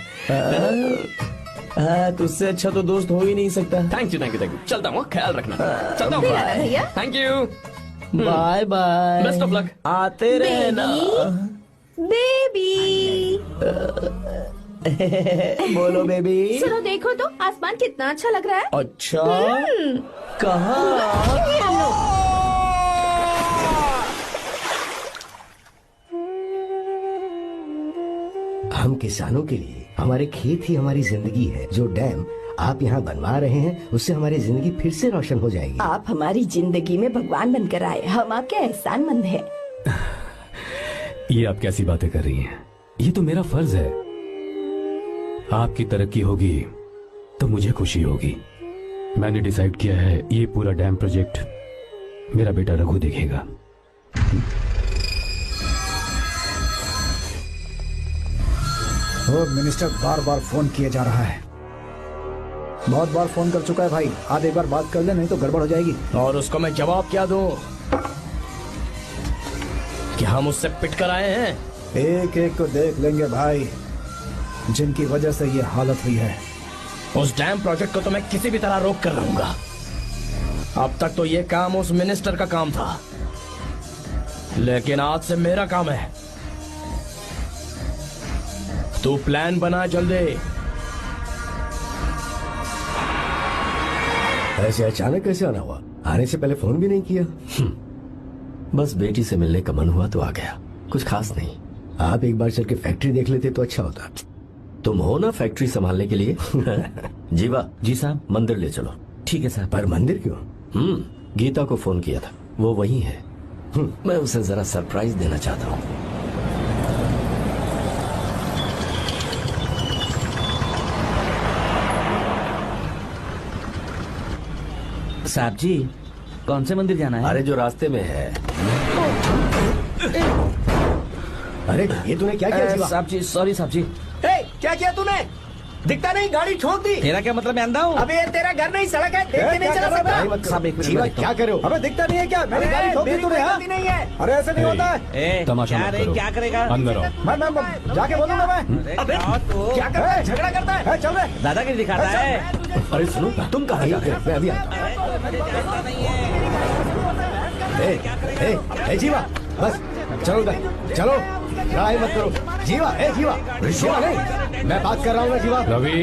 तुझसे अच्छा तो दोस्त हो ही नहीं सकता। Thank you thank you thank you. चलता हूँ, ख्याल रखना। चलता हूँ भैया। Thank you. Bye bye. Best of luck. आते रहना। बेबी। बोलो बेबी। सुनो, देखो तो आसमान कितना अच्छा लग रहा है। अच्छा, कहाँ? हम किसानों के लिए हमारे खेत ही हमारी जिंदगी है। जो डैम आप यहाँ बनवा रहे हैं, उससे हमारी जिंदगी फिर से रोशन हो जाएगी। आप हमारी जिंदगी में भगवान बनकर आए, हम आपके एहसानमंद हैं। ये आप कैसी बातें कर रही हैं? ये तो मेरा फर्ज है। आपकी तरक्की होगी तो मुझे खुशी होगी। मैंने डिसाइड किया है, ये पूरा डैम प्रोजेक्ट मेरा बेटा रघु देखेगा। वो मिनिस्टर बार बार फोन किए जा रहा है। बहुत बार फोन कर चुका है भाई। आज एक बार बात कर ले, नहीं तो गड़बड़ हो जाएगी। और उसको मैं जवाब क्या दूं कि हम उससे पिट कर आए हैं? एक एक को देख लेंगे भाई, जिनकी वजह से ये हालत हुई है। उस डैम प्रोजेक्ट को तो मैं किसी भी तरह रोक कर रहूंगा। अब तक तो ये काम उस मिनिस्टर का काम था, लेकिन आज से मेरा काम है। तू प्लान बना जल्दी। ऐसे अचानक कैसे आना हुआ? आने से पहले फोन भी नहीं किया। बस बेटी से मिलने का मन हुआ तो आ गया, कुछ खास नहीं। आप एक बार चल के फैक्ट्री देख लेते तो अच्छा होता। तुम हो ना फैक्ट्री संभालने के लिए। जीवा। जी साहब। मंदिर ले चलो। ठीक है साहब। पर मंदिर क्यों? गीता को फोन किया था, वो वही है। मैं उसे जरा सरप्राइज देना चाहता हूँ। साहब जी, कौन से मंदिर जाना है? अरे जो रास्ते में है। अरे ये तूने क्या किया जीवा? साहब जी, सॉरी साहब जी। क्या किया तूने? दिखता नहीं, गाड़ी ठोक दी। तेरा क्या मतलब? मैं अंधा हूँ? अबे ये तेरा घर नहीं, सड़क है, देख के नहीं चला सकता। साहब एक जीवा मिनट। क्या कर रहे हो? अबे दिखता नहीं है क्या? मेरी गाड़ी ठोक दी तूने। हाँ? नहीं है। अरे ऐसे नहीं होता है। तमाशा मत करो। क्या करेगा? अंदर आओ। मैं जाके बोलूंगा मैं। अबे क्या करता है? झगड़ा करता है। चल रहे। दादागिरी दिखाता है। अरे सुनो, तुम कहाँ जा रहे हो? मैं अभी आता हूँ। जीवा बस चलो उधर, चलो लड़ाई मत करो। जीवा जीवा जीवा नहीं, मैं बात कर रहा हूँ ना जीवा। रवि,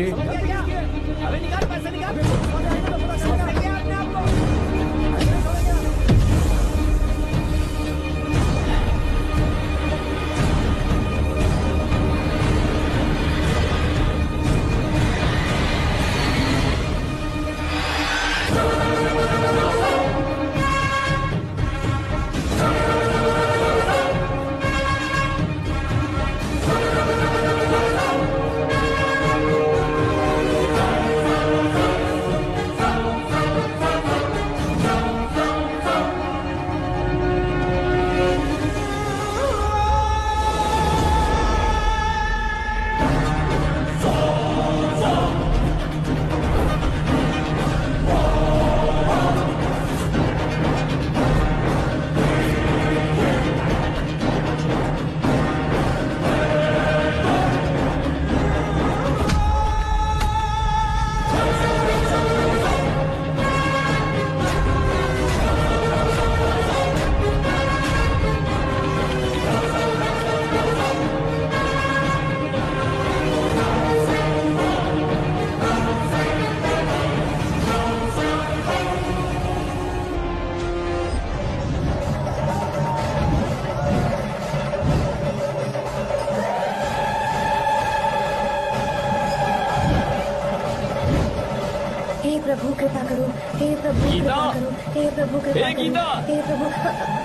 प्रभु कृपा करो, हे प्रभु गीता! कृपा करो, हे प्रभु कृपा हे करो, गीता! हे प्रभु।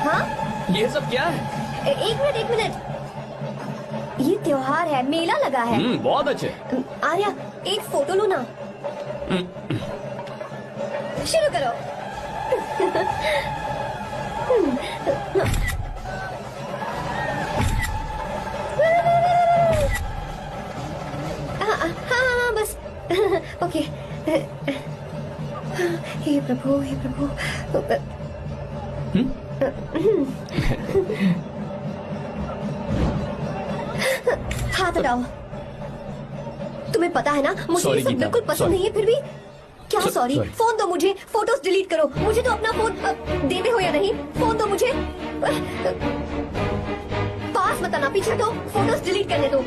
हाँ ये सब क्या है? एक मिनट ये त्योहार है, मेला लगा है। बहुत अच्छे। आर्या, एक फोटो लो ना। शुरू करो। हाँ बस। ओके। हे प्रभु, हे प्रभु। हाथ हटाओ। तुम्हें पता है ना, मुझे ये सब बिल्कुल पसंद नहीं है, फिर भी क्या सॉरी? फोन दो मुझे, फोटोज डिलीट करो। मुझे तो अपना फोन देते हो या नहीं? फोन दो मुझे। पास मत आना, पीछे तो फोटोज डिलीट करने दो।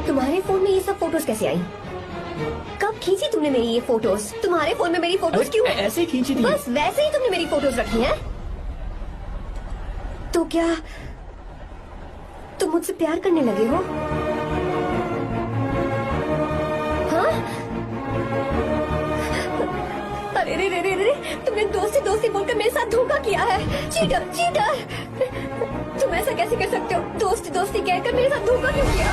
तुम्हारे फोन में ये सब फोटोज कैसे आई? कब खींची तुमने मेरी ये फोटोज? तुम्हारे फोन में मेरी फोटोज क्यों? ऐसे खींची थी। बस वैसे ही तुमने मेरी फोटोज रखी हैं? तो क्या तुम मुझसे प्यार करने लगे हो? हाँ? अरे रे रे रे रे, तुमने दोस्ती बोलकर मेरे साथ धोखा किया है। Cheater, cheater! तुम ऐसा कैसे कर सकते हो? दोस्ती कहकर मेरे साथ धोखा क्यों किया?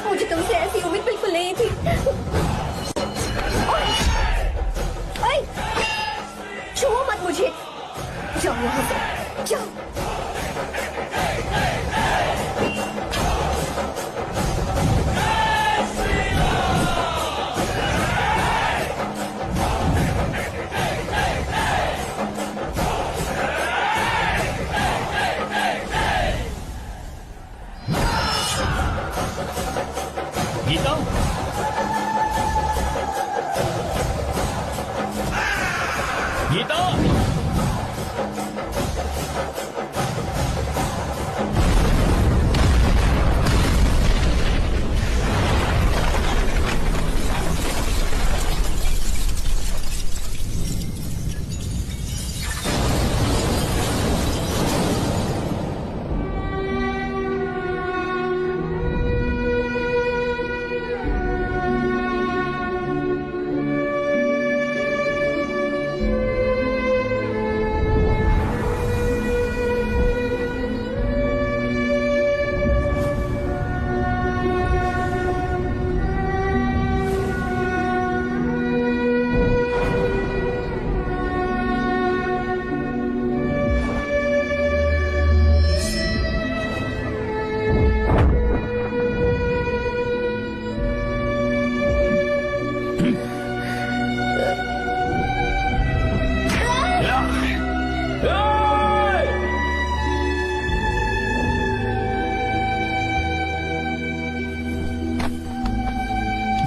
मुझे तुमसे ऐसी उम्मीद बिल्कुल नहीं थी। ओए, छुओ मत मुझे। जाओ यहाँ से, जाओ। गीता, गीता,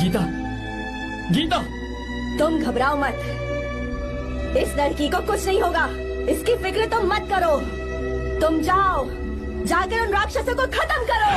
गीता, गीता, तुम घबराओ मत। इस लड़की को कुछ नहीं होगा, इसकी फिक्र तुम मत करो। तुम जाओ, जाकर उन राक्षसों को खत्म करो।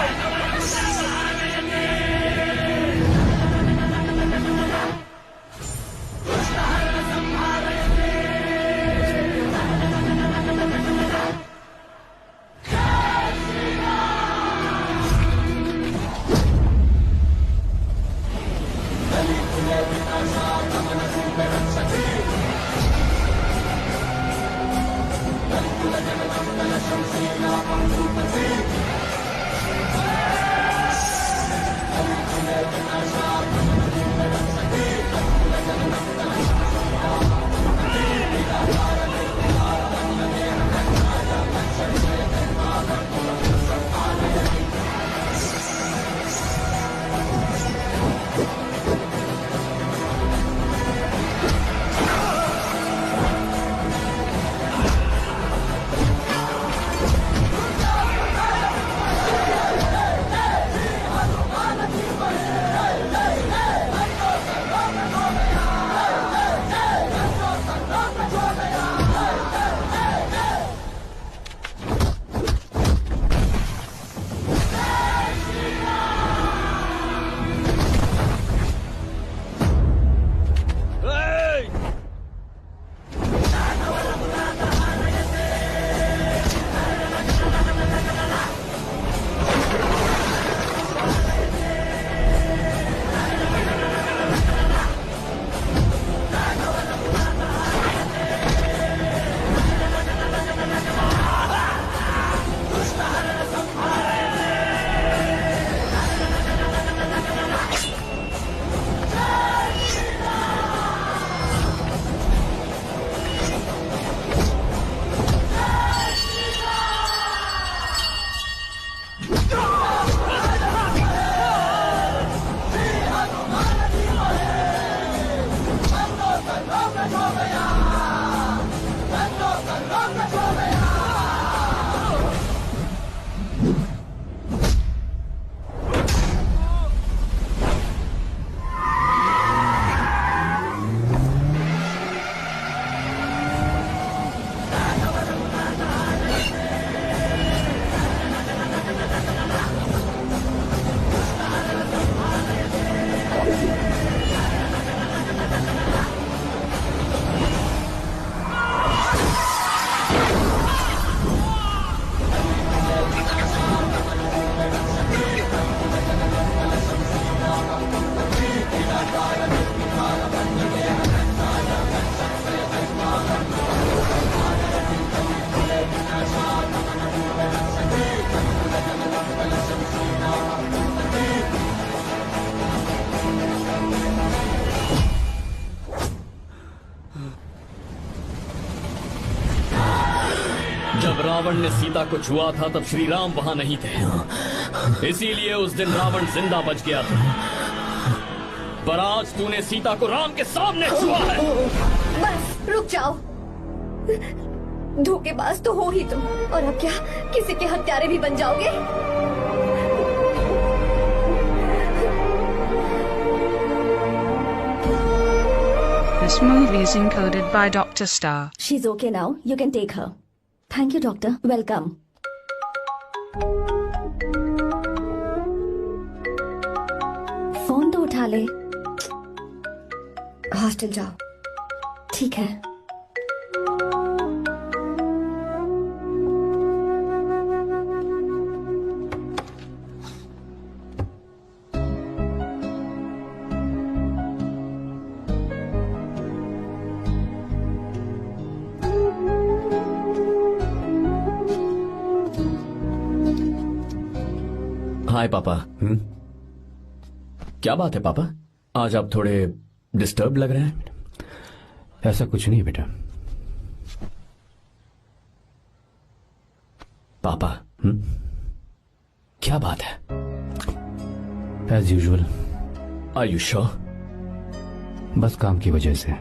रावण ने सीता को छुआ था तब श्री राम वहां नहीं थे, इसीलिए उस दिन रावण जिंदा बच गया था। पर आज तूने सीता को राम के सामने छुआ है। बस रुक जाओ, धोखेबाज तो हो ही तुम, और अब क्या किसी के हत्यारे भी बन जाओगे? This movie is encoded by Dr. Star. She's okay now. You can take her. Thank you, doctor. Welcome. Phone तो उठा ले। हॉस्टल जाओ। ठीक है। हाय पापा। क्या बात है पापा, आज आप थोड़े डिस्टर्ब लग रहे हैं। ऐसा कुछ नहीं बेटा। पापा क्या बात है? As usual. Are you sure? बस काम की वजह से।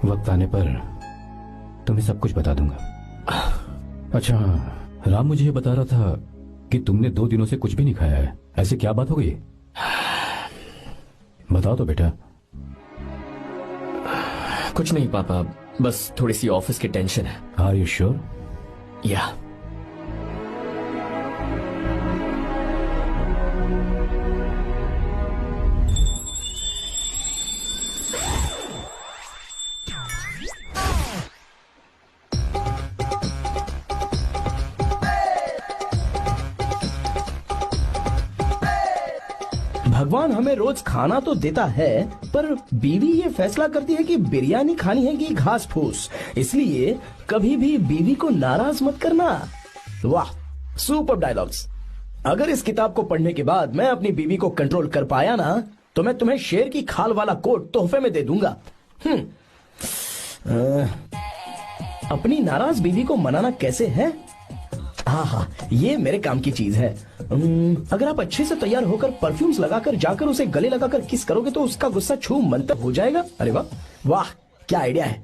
वक्त आने पर तुम्हें सब कुछ बता दूंगा। अच्छा, राम मुझे ये बता रहा था कि तुमने 2 दिनों से कुछ भी नहीं खाया है। ऐसे क्या बात हो गई? बताओ तो बेटा। कुछ नहीं पापा, बस थोड़ी सी ऑफिस की टेंशन है। Are you sure? या। भगवान हमें रोज खाना तो देता है, पर बीवी ये फैसला करती है कि बिरयानी खानी है कि घास फूस। इसलिए कभी भी बीवी को नाराज मत करना। वाह, सुपर डायलॉग्स। अगर इस किताब को पढ़ने के बाद मैं अपनी बीवी को कंट्रोल कर पाया ना, तो मैं तुम्हें शेर की खाल वाला कोट तोहफे में दे दूंगा। अपनी नाराज बीवी को मनाना कैसे है? हाँ, ये मेरे काम की चीज है। अगर आप अच्छे से तैयार होकर परफ्यूम्स लगाकर जाकर उसे गले लगाकर किस करोगे तो उसका गुस्सा छू मंतर हो जाएगा। अरे वाह वाह, क्या आइडिया है।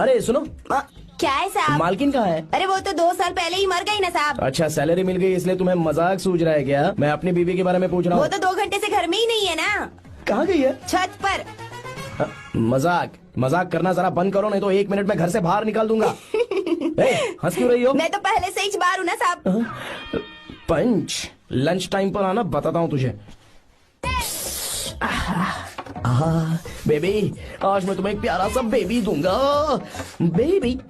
अरे सुनो। क्या है साहब? मालकिन कहाँ है? अरे वो तो 2 साल पहले ही मर गई ना साहब। अच्छा, सैलरी मिल गई इसलिए तुम्हें मजाक सूझ रहा है क्या? मैं अपनी बीवी के बारे में पूछ रहा हूँ। वो तो 2 घंटे से घर में ही नहीं है ना। कहाँ गई है? छत पर। मजाक करना जरा बंद करो, नहीं तो 1 मिनट में घर से बाहर निकाल दूंगा। हंस क्यों रही हो? मैं तो पहले से ही बाहर हूँ ना साहब। पंच, लंच टाइम पर आना, बताता हूँ तुझे। बेबी, आज मैं तुम्हें एक प्यारा सा बेबी दूंगा। बेबी।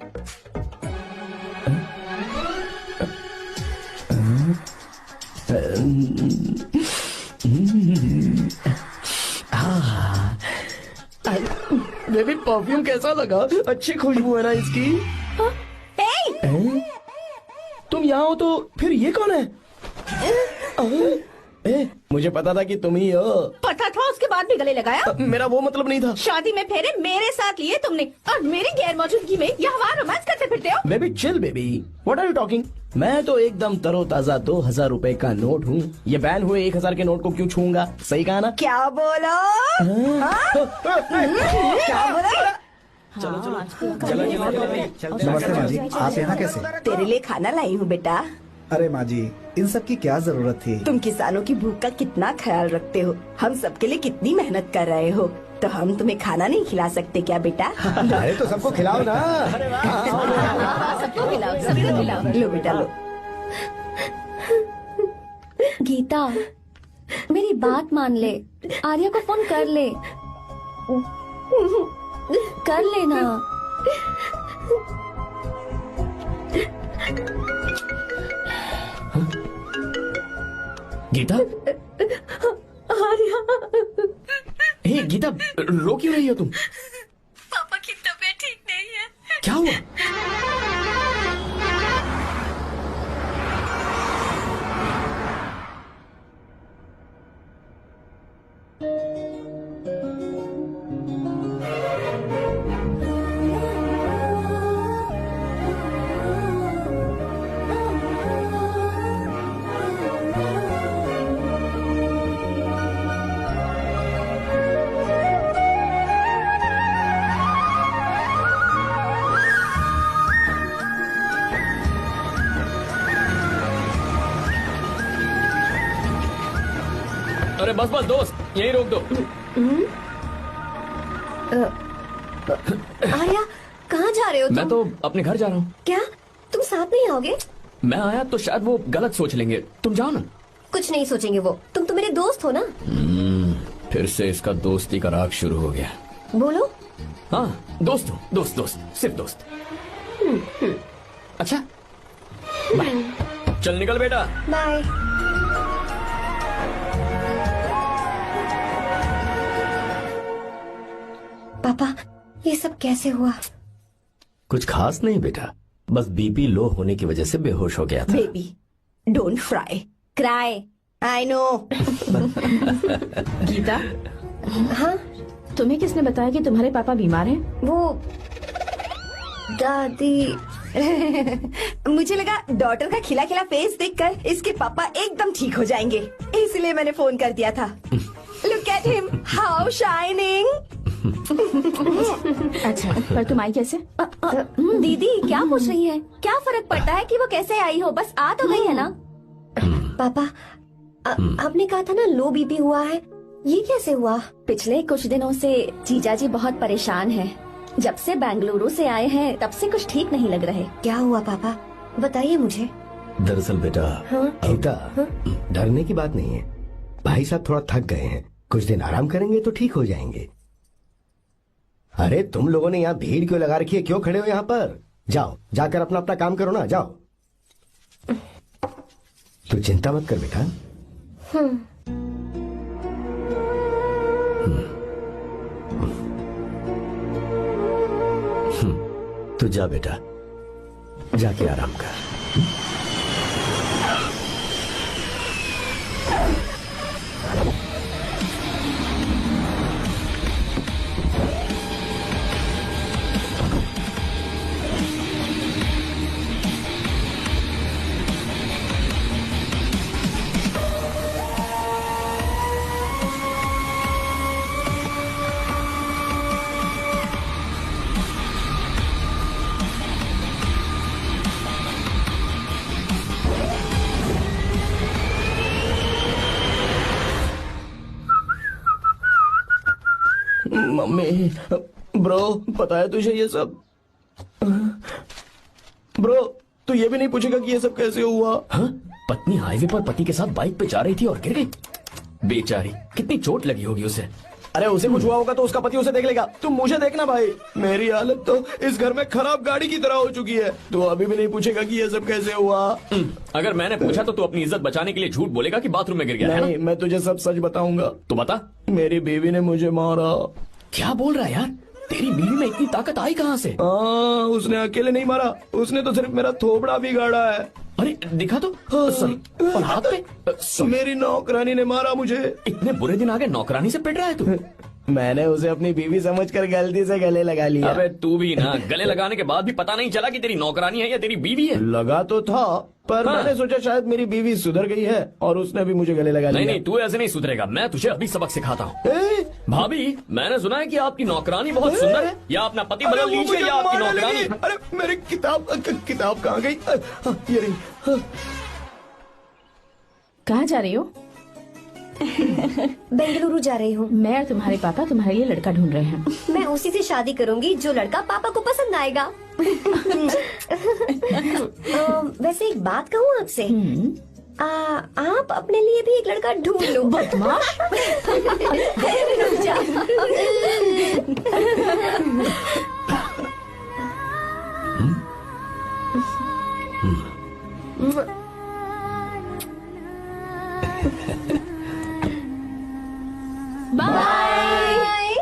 बेबी, परफ्यूम कैसा लगा? अच्छी खुशबू है ना इसकी? तुम यहाँ हो तो फिर ये कौन है? मुझे पता था कि तुम ही हो। पता था, उसके बाद भी गले लगाया? मेरा वो मतलब नहीं था। शादी में फेरे मेरे साथ लिए तुमने, और मेरी गैर मौजूदगी में यहाँ वहाँ रोमांस करते फिरते हो। Baby chill baby, what are you talking? मैं तो एकदम तरोताजा 2000 रुपए का नोट हूँ। ये बैन हुए 1000 के नोट को क्यों छूंगा? सही कहा ना? क्या बोलो? क्या बोलो? चलो। नमस्ते माँ जी, आप यहाँ कैसे? तेरे लिए खाना लाई हूँ बेटा। अरे माँ जी, इन सब की क्या जरूरत थी? तुम किसानों की भूख का कितना ख्याल रखते हो, हम सबके लिए कितनी मेहनत कर रहे हो, तो हम तुम्हें खाना नहीं खिला सकते क्या बेटा? अरे तो सबको खिलाओ ना। सबको खिलाओ, सबको खिलाओ। लो बेटा लो। गीता, मेरी बात मान ले, आर्या को फोन कर ले, कर लेना। गीता? हे गीता, रो क्यों रही हो तुम? पापा की तबीयत ठीक नहीं है। क्या हुआ? बस बस दोस्त यही रोक दो। आर्या कहाँ जा रहे हो मैं तो अपने घर जा रहा हूँ। क्या तुम साथ नहीं आओगे? मैं आया तो शायद वो गलत सोच लेंगे, तुम जाओ ना। कुछ नहीं सोचेंगे वो, तुम तो मेरे दोस्त हो ना। फिर से इसका दोस्ती का राग शुरू हो गया। बोलो। हाँ दोस्त हूँ, दोस्त दोस्त सिर्फ दोस्त। अच्छा बाय, चल निकल बेटा। बाय। पापा ये सब कैसे हुआ? कुछ खास नहीं बेटा, बस बीपी लो होने की वजह से बेहोश हो गया था। Baby don't fry cry, I know. Geeta, हाँ तुम्हें किसने बताया कि तुम्हारे पापा बीमार हैं? वो दादी। मुझे लगा डॉटर का खिला खिला फेस देखकर इसके पापा एकदम ठीक हो जाएंगे, इसलिए मैंने फोन कर दिया था। Look at him, how shining. अच्छा पर तुम आई कैसे? दीदी क्या पूछ रही है? क्या फर्क पड़ता है कि वो कैसे आई हो, बस आ तो गई है ना। पापा आपने कहा था ना लो बीपी हुआ है, ये कैसे हुआ? पिछले कुछ दिनों से जीजा जी बहुत परेशान हैं। जब से बेंगलुरु से आए हैं तब से कुछ ठीक नहीं लग रहे। क्या हुआ पापा, बताइए मुझे। दरअसल बेटा गीता, डरने की बात नहीं है। भाई साहब थोड़ा थक गए हैं, कुछ दिन आराम करेंगे तो ठीक हो जाएंगे। अरे तुम लोगों ने यहाँ भीड़ क्यों लगा रखी है, क्यों खड़े हो यहाँ पर? जाओ जाकर अपना अपना काम करो ना, जाओ। तू चिंता मत कर बेटा। तू जा बेटा, जाके आराम कर। मम्मी, ब्रो पता है तुझे ये सब? ब्रो तू ये भी नहीं पूछेगा कि ये सब कैसे हुआ? हाँ? पत्नी हाईवे पर पति के साथ बाइक पे जा रही थी और गिर गई। बेचारी, कितनी चोट लगी होगी उसे। अरे उसे कुछ हुआ होगा तो उसका पति उसे देख लेगा, तुम मुझे देखना भाई। मेरी हालत तो इस घर में खराब गाड़ी की तरह हो चुकी है। तू अभी भी नहीं पूछेगा कि ये सब कैसे हुआ? अगर मैंने पूछा तो तू अपनी इज्जत बचाने के लिए झूठ बोलेगा कि बाथरूम में गिर गया है नहीं, मैं तुझे सब सच बताऊंगा। तो बता। मेरी बीवी ने मुझे मारा। क्या बोल रहा है यार? तेरी बीवी में इतनी ताकत आई कहाँ से? उसने अकेले नहीं मारा, उसने तो सिर्फ मेरा थोबड़ा बिगाड़ा है। अरे दिखा तो। सॉरी, और हाथ पे? मेरी नौकरानी ने मारा मुझे। इतने बुरे दिन आ गए, नौकरानी से पिट रहा है तू? मैंने उसे अपनी बीवी समझकर गलती से गले लगा लिया। अबे तू भी ना, गले लगाने के बाद भी पता नहीं चला कि तेरी नौकरानी है या तेरी बीवी है? लगा तो था, पर मैंने सोचा शायद मेरी बीवी सुधर गई है और उसने भी मुझे गले लगा लिया। नहीं, तू ऐसे नहीं सुधरेगा, मैं तुझे अभी सबक सिखाता हूँ। भाभी, मैंने सुना है कि आपकी नौकरानी बहुत सुंदर है, या अपना पति बदल लीजिए या आपकी नौकरानी। अरे मेरी किताब कहाँ गई? ये रही। कहाँ जा रही हो? बेंगलुरु जा रही हूँ। मैं और तुम्हारे पापा तुम्हारे लिए लड़का ढूंढ रहे हैं। मैं उसी से शादी करूंगी जो लड़का पापा को पसंद आएगा। वैसे एक बात कहूँ आपसे, आप अपने लिए भी एक लड़का ढूंढ लो। बदमाश। बाय।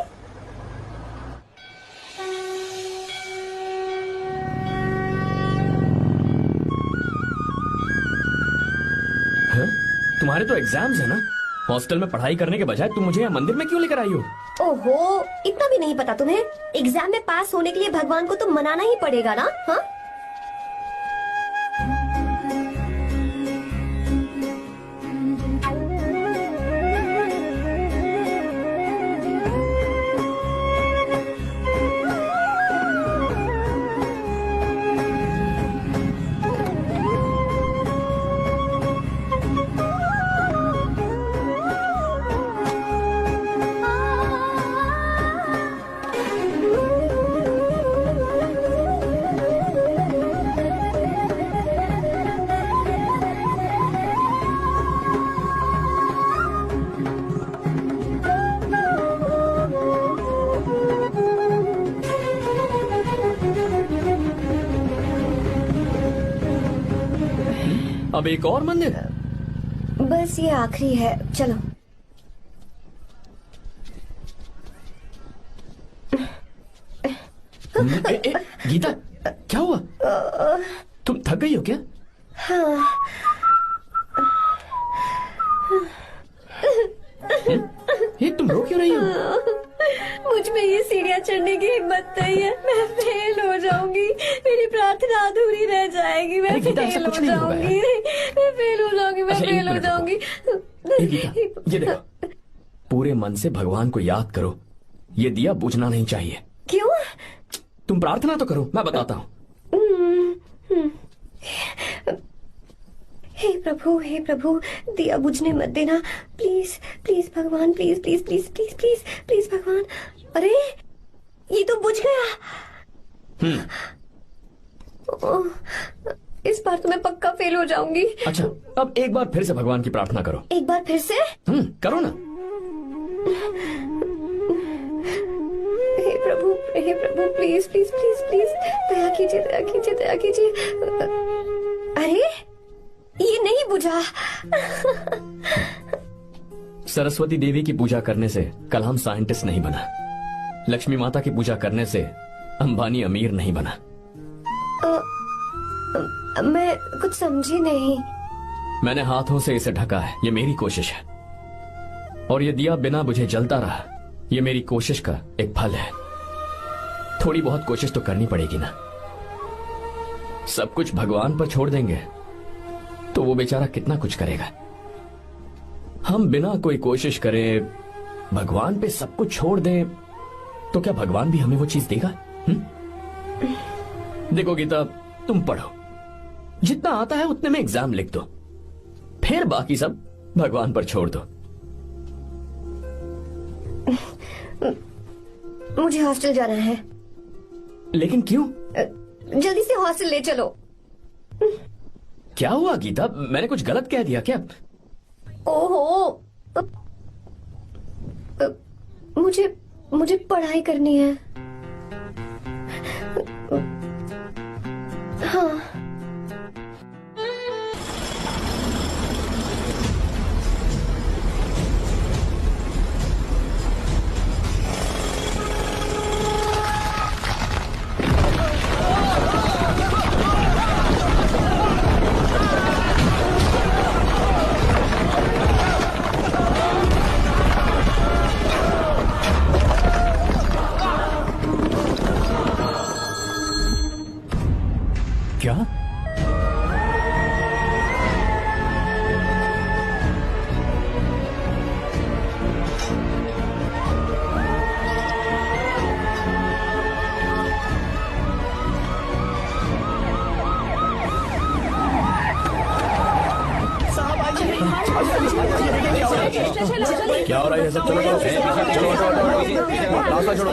तुम्हारे तो एग्जाम्स है ना? हॉस्टल में पढ़ाई करने के बजाय तुम मुझे यहाँ मंदिर में क्यों लेकर आई हो? ओहो, इतना भी नहीं पता तुम्हें? एग्जाम में पास होने के लिए भगवान को तो मनाना ही पड़ेगा ना। हाँ? अब एक और मंदिर? बस ये आखिरी है, चलो। गीता, क्या हुआ? तुम थक गई हो क्या? हाँ। ये तुम रो क्यों रही हो? मुझ में ये सीढ़ियाँ चढ़ने की हिम्मत नहीं है। मैं फेल हो जाऊंगी, मेरी प्रार्थना अधूरी रह जाएगी। मैं फेल हो जाऊंगी, मैं फेल हो जाऊंगी, मैं फेल हो जाऊंगी। ये देखो, पूरे मन से भगवान को याद करो। ये दिया बुझना नहीं चाहिए। क्यों? तुम प्रार्थना तो करो, मैं बताता हूँ। हे प्रभु, दिया बुझने मत देना, प्लीज प्लीज भगवान, please please please please please please भगवान। अरे ये तो बुझ गया। इस बार तो मैं पक्का फेल हो जाऊंगी। अच्छा, अब एक बार फिर से भगवान की प्रार्थना करो। एक बार फिर से? करो ना। हे प्रभु, प्लीज प्लीज प्लीज प्लीज दया कीजिए, दया कीजिए, दया कीजिए। अरे ये नहीं बुझा। सरस्वती देवी की पूजा करने से कलाम साइंटिस्ट नहीं बना। लक्ष्मी माता की पूजा करने से अंबानी अमीर नहीं बना। मैं कुछ समझी नहीं। मैंने हाथों से इसे ढका है, ये मेरी कोशिश है। और ये दिया बिना बुझे जलता रहा, ये मेरी कोशिश का एक फल है। थोड़ी बहुत कोशिश तो करनी पड़ेगी ना। सब कुछ भगवान पर छोड़ देंगे तो वो बेचारा कितना कुछ करेगा। हम बिना कोई कोशिश करे भगवान पे सब कुछ छोड़ दें तो क्या भगवान भी हमें वो चीज देगा? देखो गीता, तुम पढ़ो, जितना आता है उतने में एग्जाम लिख दो, फिर बाकी सब भगवान पर छोड़ दो। मुझे हॉस्टल जाना है। लेकिन क्यों? जल्दी से हॉस्टल ले चलो। क्या हुआ गीता, मैंने कुछ गलत कह दिया क्या? ओहो, मुझे पढ़ाई करनी है। हाँ। क्या? क्या हो रहा है सब? चलो चलो रास्ता छोड़ो।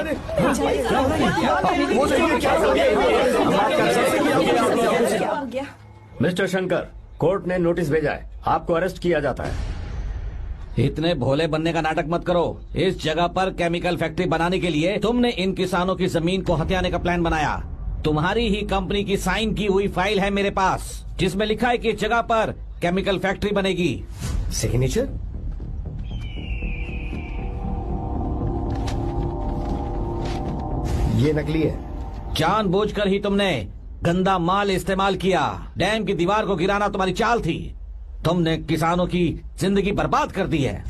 मिस्टर शंकर, कोर्ट ने नोटिस भेजा है, आपको अरेस्ट किया जाता है। इतने भोले बनने का नाटक मत करो। इस जगह पर केमिकल फैक्ट्री बनाने के लिए तुमने इन किसानों की जमीन को हथियाने का प्लान बनाया। तुम्हारी ही कंपनी की साइन की हुई फाइल है मेरे पास, जिसमें लिखा है कि इस जगह पर केमिकल फैक्ट्री बनेगी। सिग्नेचर? ये नकली है। जानबूझकर ही तुमने गंदा माल इस्तेमाल किया। डैम की दीवार को गिराना तुम्हारी चाल थी। तुमने किसानों की जिंदगी बर्बाद कर दी है।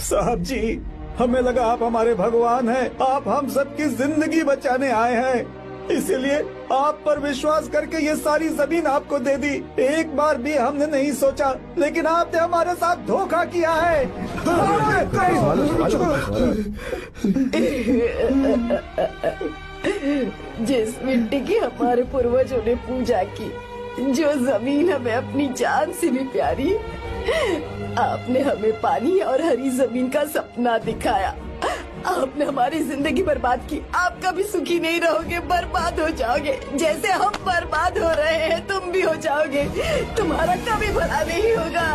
साहब जी, हमें लगा आप हमारे भगवान हैं, आप हम सबकी जिंदगी बचाने आए हैं, इसीलिए आप पर विश्वास करके ये सारी जमीन आपको दे दी। एक बार भी हमने नहीं सोचा, लेकिन आपने हमारे साथ धोखा किया है। जिस मिट्टी की हमारे पूर्वजों ने पूजा की, जो जमीन हमें अपनी जान से भी प्यारी, आपने हमें पानी और हरी जमीन का सपना दिखाया। आपने हमारी जिंदगी बर्बाद की। आप कभी सुखी नहीं रहोगे, बर्बाद हो जाओगे। जैसे हम बर्बाद हो रहे हैं तुम भी हो जाओगे। तुम्हारा कभी भला नहीं होगा।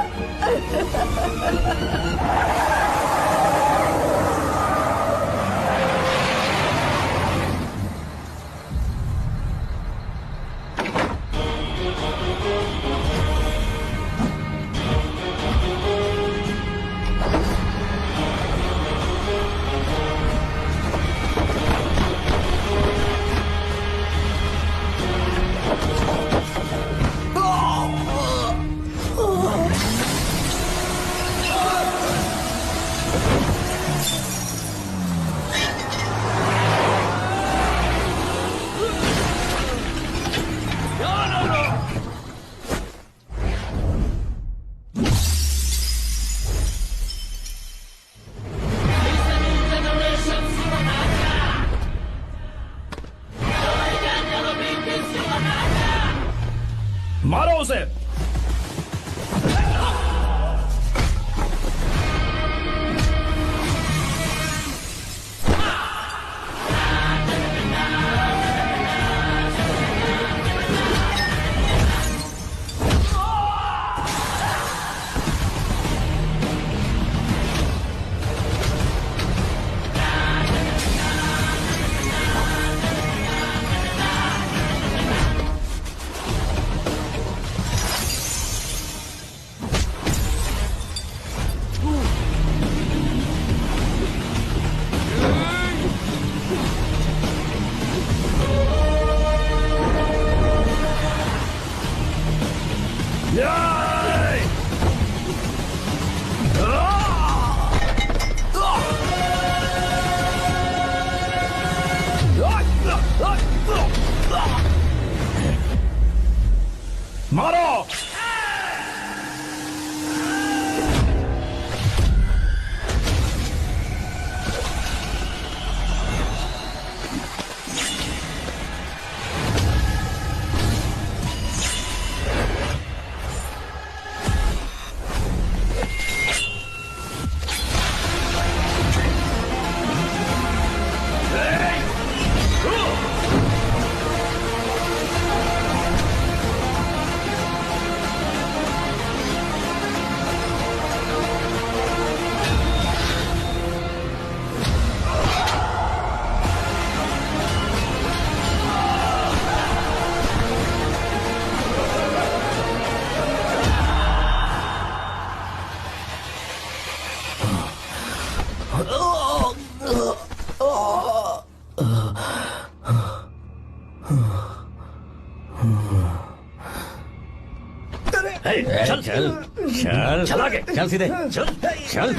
चल चल चल चल आगे। चल सीधे चल चल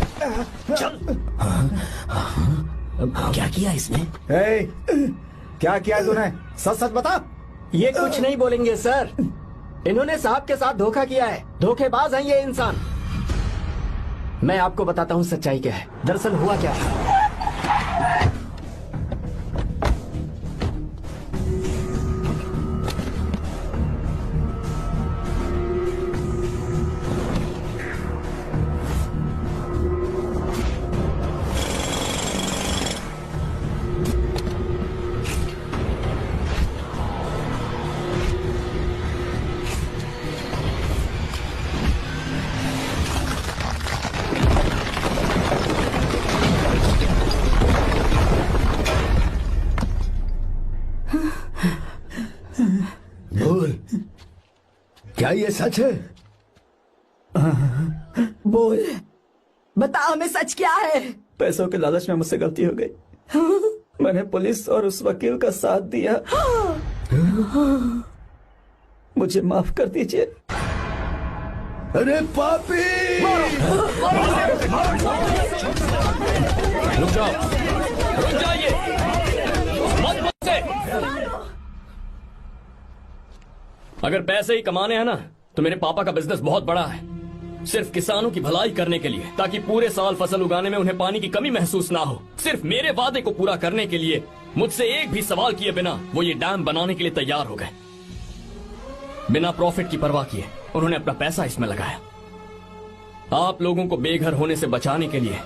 चल। क्या किया इसने? ए, क्या किया तूने? सच सच बता। ये कुछ नहीं बोलेंगे सर। इन्होंने साहब के साथ धोखा किया है। धोखेबाज हैं ये इंसान। मैं आपको बताता हूँ सच्चाई क्या है। दरअसल हुआ क्या है। बोल, क्या ये सच है? बोल, बता हमें सच क्या है। पैसों के लालच में मुझसे गलती हो गई। मैंने पुलिस और उस वकील का साथ दिया। मुझे माफ कर दीजिए। अरे पापी! रुक जाओ, रुक जाइए, मत मुझसे। अगर पैसे ही कमाने हैं ना, तो मेरे पापा का बिजनेस बहुत बड़ा है। सिर्फ किसानों की भलाई करने के लिए, ताकि पूरे साल फसल उगाने में उन्हें पानी की कमी महसूस ना हो। सिर्फ मेरे वादे को पूरा करने के लिए मुझसे एक भी सवाल किए बिना वो ये डैम बनाने के लिए तैयार हो गए। बिना प्रॉफिट की परवाह किए उन्होंने अपना पैसा इसमें लगाया। आप लोगों को बेघर होने से बचाने के लिए,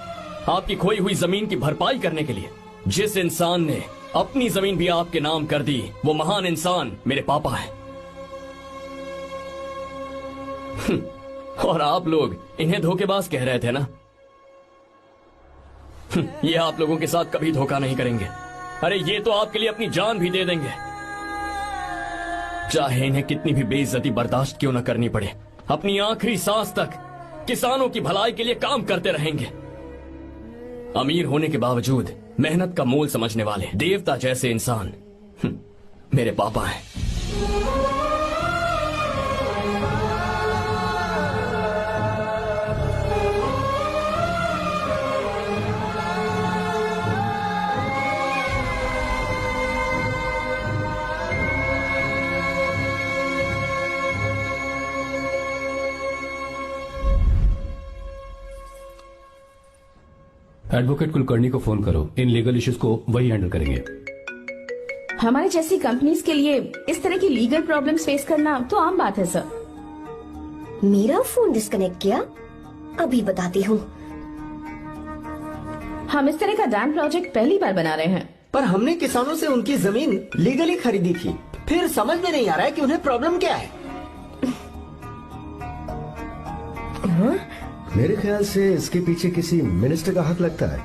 आपकी खोई हुई जमीन की भरपाई करने के लिए, जिस इंसान ने अपनी जमीन भी आपके नाम कर दी, वो महान इंसान मेरे पापा है। और आप लोग इन्हें धोखेबाज कह रहे थे ना? ये आप लोगों के साथ कभी धोखा नहीं करेंगे। अरे ये तो आपके लिए अपनी जान भी दे देंगे, चाहे इन्हें कितनी भी बेइज्जती बर्दाश्त क्यों न करनी पड़े। अपनी आखिरी सांस तक किसानों की भलाई के लिए काम करते रहेंगे। अमीर होने के बावजूद मेहनत का मोल समझने वाले देवता जैसे इंसान मेरे पापा हैं। एडवोकेट कुलकर्णी को फोन करो। इन लीगल इश्यूज को वही हैंडल करेंगे। हमारी जैसी कंपनीज के लिए इस तरह की लीगल प्रॉब्लम्स फेस करना तो आम बात है सर। मेरा फोन डिस्कनेक्ट किया? अभी बताती हूँ। हम इस तरह का डैम प्रोजेक्ट पहली बार बना रहे हैं। पर हमने किसानों से उनकी जमीन लीगली खरीदी थी। फिर समझ में नहीं आ रहा है कि उन्हें प्रॉब्लम क्या है। मेरे ख्याल से इसके पीछे किसी मिनिस्टर का हाथ लगता है।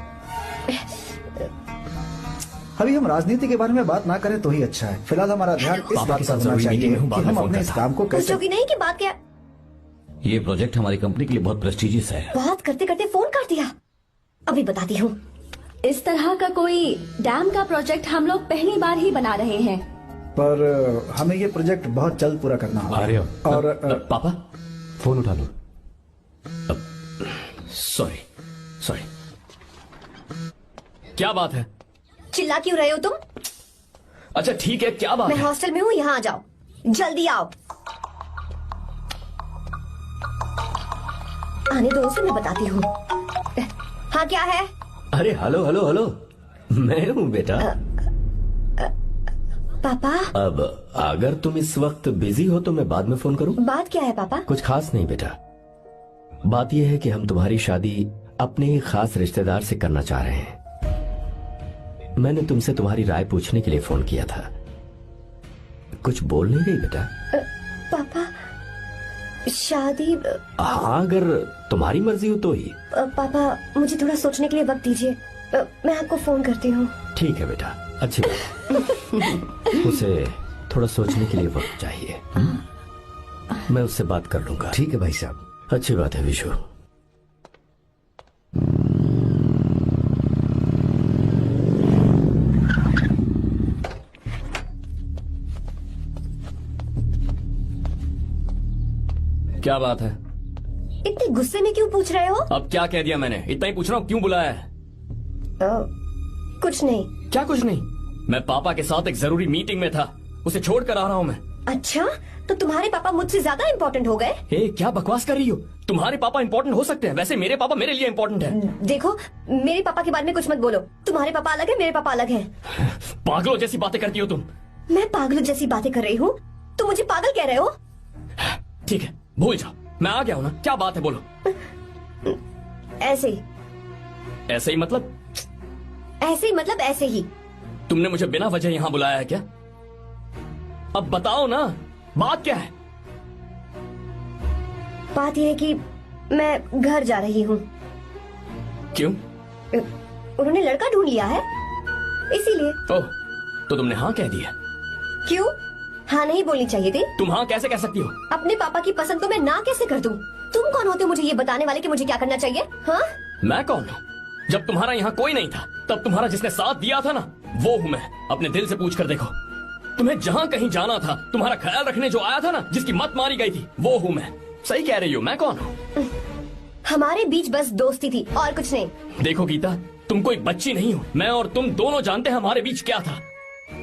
अभी हम राजनीति के बारे में बात ना करें तो ही अच्छा है। फिलहाल हमारा ध्यान इस पापा बात के पर साथ होना जरूरी चाहिए मीटिंग में हूँ, कि बाद में हम फोन अपने इस करता काम को कैसे। पूछो कि नहीं कि बात क्या? ये प्रोजेक्ट हमारी कंपनी के लिए बहुत प्रेस्टिजियस है। बात करते करते फोन काट दिया। अभी बताती हूँ। इस तरह का कोई डैम का प्रोजेक्ट हम लोग पहली बार ही बना रहे हैं। पर हमें ये प्रोजेक्ट बहुत जल्द पूरा करना होगा। और पापा फोन उठा लो। सॉरी सॉरी, क्या बात है? चिल्ला क्यों रहे हो तुम? अच्छा ठीक है, क्या बात मैं है? हॉस्टल में हूँ, यहाँ आ जाओ, जल्दी आओ। आने दो उसे, मैं बताती हूँ। हाँ क्या है? अरे हेलो हेलो हेलो, मैं हूँ बेटा। पापा अब अगर तुम इस वक्त बिजी हो तो मैं बाद में फोन करूँ? बात क्या है पापा? कुछ खास नहीं बेटा, बात यह है कि हम तुम्हारी शादी अपने ही खास रिश्तेदार से करना चाह रहे हैं। मैंने तुमसे तुम्हारी राय पूछने के लिए फोन किया था। कुछ बोल नहीं रही बेटा? पापा शादी? हाँ अगर तुम्हारी मर्जी हो तो ही। पापा मुझे थोड़ा सोचने के लिए वक्त दीजिए, मैं आपको फोन करती हूँ। ठीक है बेटा, अच्छी बात। उसे थोड़ा सोचने के लिए वक्त चाहिए। मैं उससे बात कर लूंगा। ठीक है भाई साहब। अच्छी बात है विशु। क्या बात है? इतने गुस्से में क्यों पूछ रहे हो? अब क्या कह दिया मैंने? इतना ही पूछ रहा हूँ, क्यों बुलाया है? कुछ नहीं। क्या कुछ नहीं? मैं पापा के साथ एक जरूरी मीटिंग में था, उसे छोड़ कर आ रहा हूँ मैं। अच्छा, तो तुम्हारे पापा मुझसे ज्यादा इम्पोर्टेंट हो गए? क्या बकवास कर रही हो? तुम्हारे पापा इम्पोर्टेंट हो सकते हैं, वैसे मेरे पापा मेरे लिए इम्पोर्टेंट है। देखो, मेरे पापा के बारे में कुछ मत बोलो। तुम्हारे पापा अलग है, मेरे पापा अलग है। पागलों जैसी बातें करती हो तुम। मैं पागलों जैसी बातें कर रही हूँ? तुम मुझे पागल कह रहे हो? ठीक है, भूल जाओ, मैं आ गया हूँ ना। क्या बात है, बोलो। ऐसे ही। ऐसे ही मतलब? ऐसे ही मतलब ऐसे ही। तुमने मुझे बिना वजह यहाँ बुलाया है क्या? अब बताओ ना, बात क्या है? बात यह है कि मैं घर जा रही हूँ। क्यों? उन्होंने लड़का ढूंढ लिया है, इसीलिए। ओह, तो तुमने हाँ कह दिया? क्यों? हाँ नहीं बोलनी चाहिए थी? तुम हाँ कैसे कह सकती हो? अपने पापा की पसंद को मैं ना कैसे कर दूं? तुम कौन होते हो मुझे ये बताने वाले कि मुझे क्या करना चाहिए? हाँ? मैं कौन हूँ? जब तुम्हारा यहाँ कोई नहीं था, तब तुम्हारा जिसने साथ दिया था ना, वो हूँ मैं। अपने दिल से पूछ कर देखो। तुम्हें जहाँ कहीं जाना था, तुम्हारा ख्याल रखने जो आया था ना, जिसकी मत मारी गई थी, वो हूँ मैं। सही कह रही हो, मैं कौन हूँ? हमारे बीच बस दोस्ती थी और कुछ नहीं। देखो गीता, तुम कोई बच्ची नहीं हो। मैं और तुम दोनों जानते हैं हमारे बीच क्या था।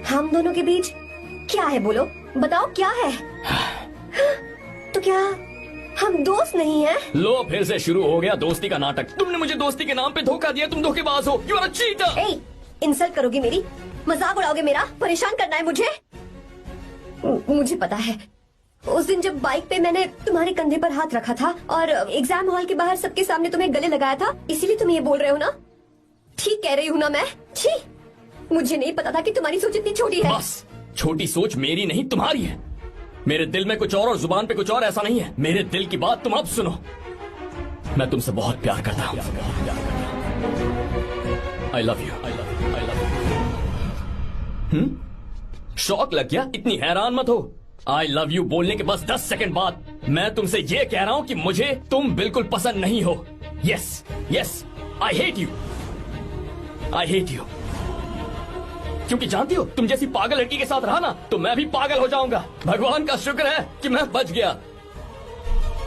हम दोनों के बीच क्या है? बोलो, बताओ क्या है? तो क्या हम दोस्त नहीं हैं? लो, फिर से शुरू हो गया दोस्ती का नाटक। तुमने मुझे दोस्ती के नाम पे धोखा दिया। तुम धोखेबाज हो। You are a cheater. ए, इंसल्ट करोगे मेरी? मजाक उड़ाओगे मेरा? परेशान करना है मुझे? मुझे पता है, उस दिन जब बाइक पे मैंने तुम्हारे कंधे पर हाथ रखा था और एग्जाम हॉल के बाहर सबके सामने तुम्हें गले लगाया था, इसीलिए तुम ये बोल रहे हो ना? ठीक कह रही हूँ ना मैं? छी, मुझे नहीं पता था कि तुम्हारी सोच इतनी छोटी है। बस, छोटी सोच मेरी नहीं तुम्हारी है। मेरे दिल में कुछ और जुबान पे कुछ और, ऐसा नहीं है। मेरे दिल की बात तुम अब सुनो। मैं तुमसे बहुत प्यार करता हूँ। I love you. शौक लग गया? इतनी हैरान मत हो। आई लव यू बोलने के बस 10 सेकंड बाद मैं तुमसे ये कह रहा हूँ कि मुझे तुम बिल्कुल पसंद नहीं हो। Yes yes, I hate you. I hate you. क्योंकि जानती हो, तुम जैसी पागल लड़की के साथ रहा ना, तो मैं भी पागल हो जाऊंगा। भगवान का शुक्र है कि मैं बच गया।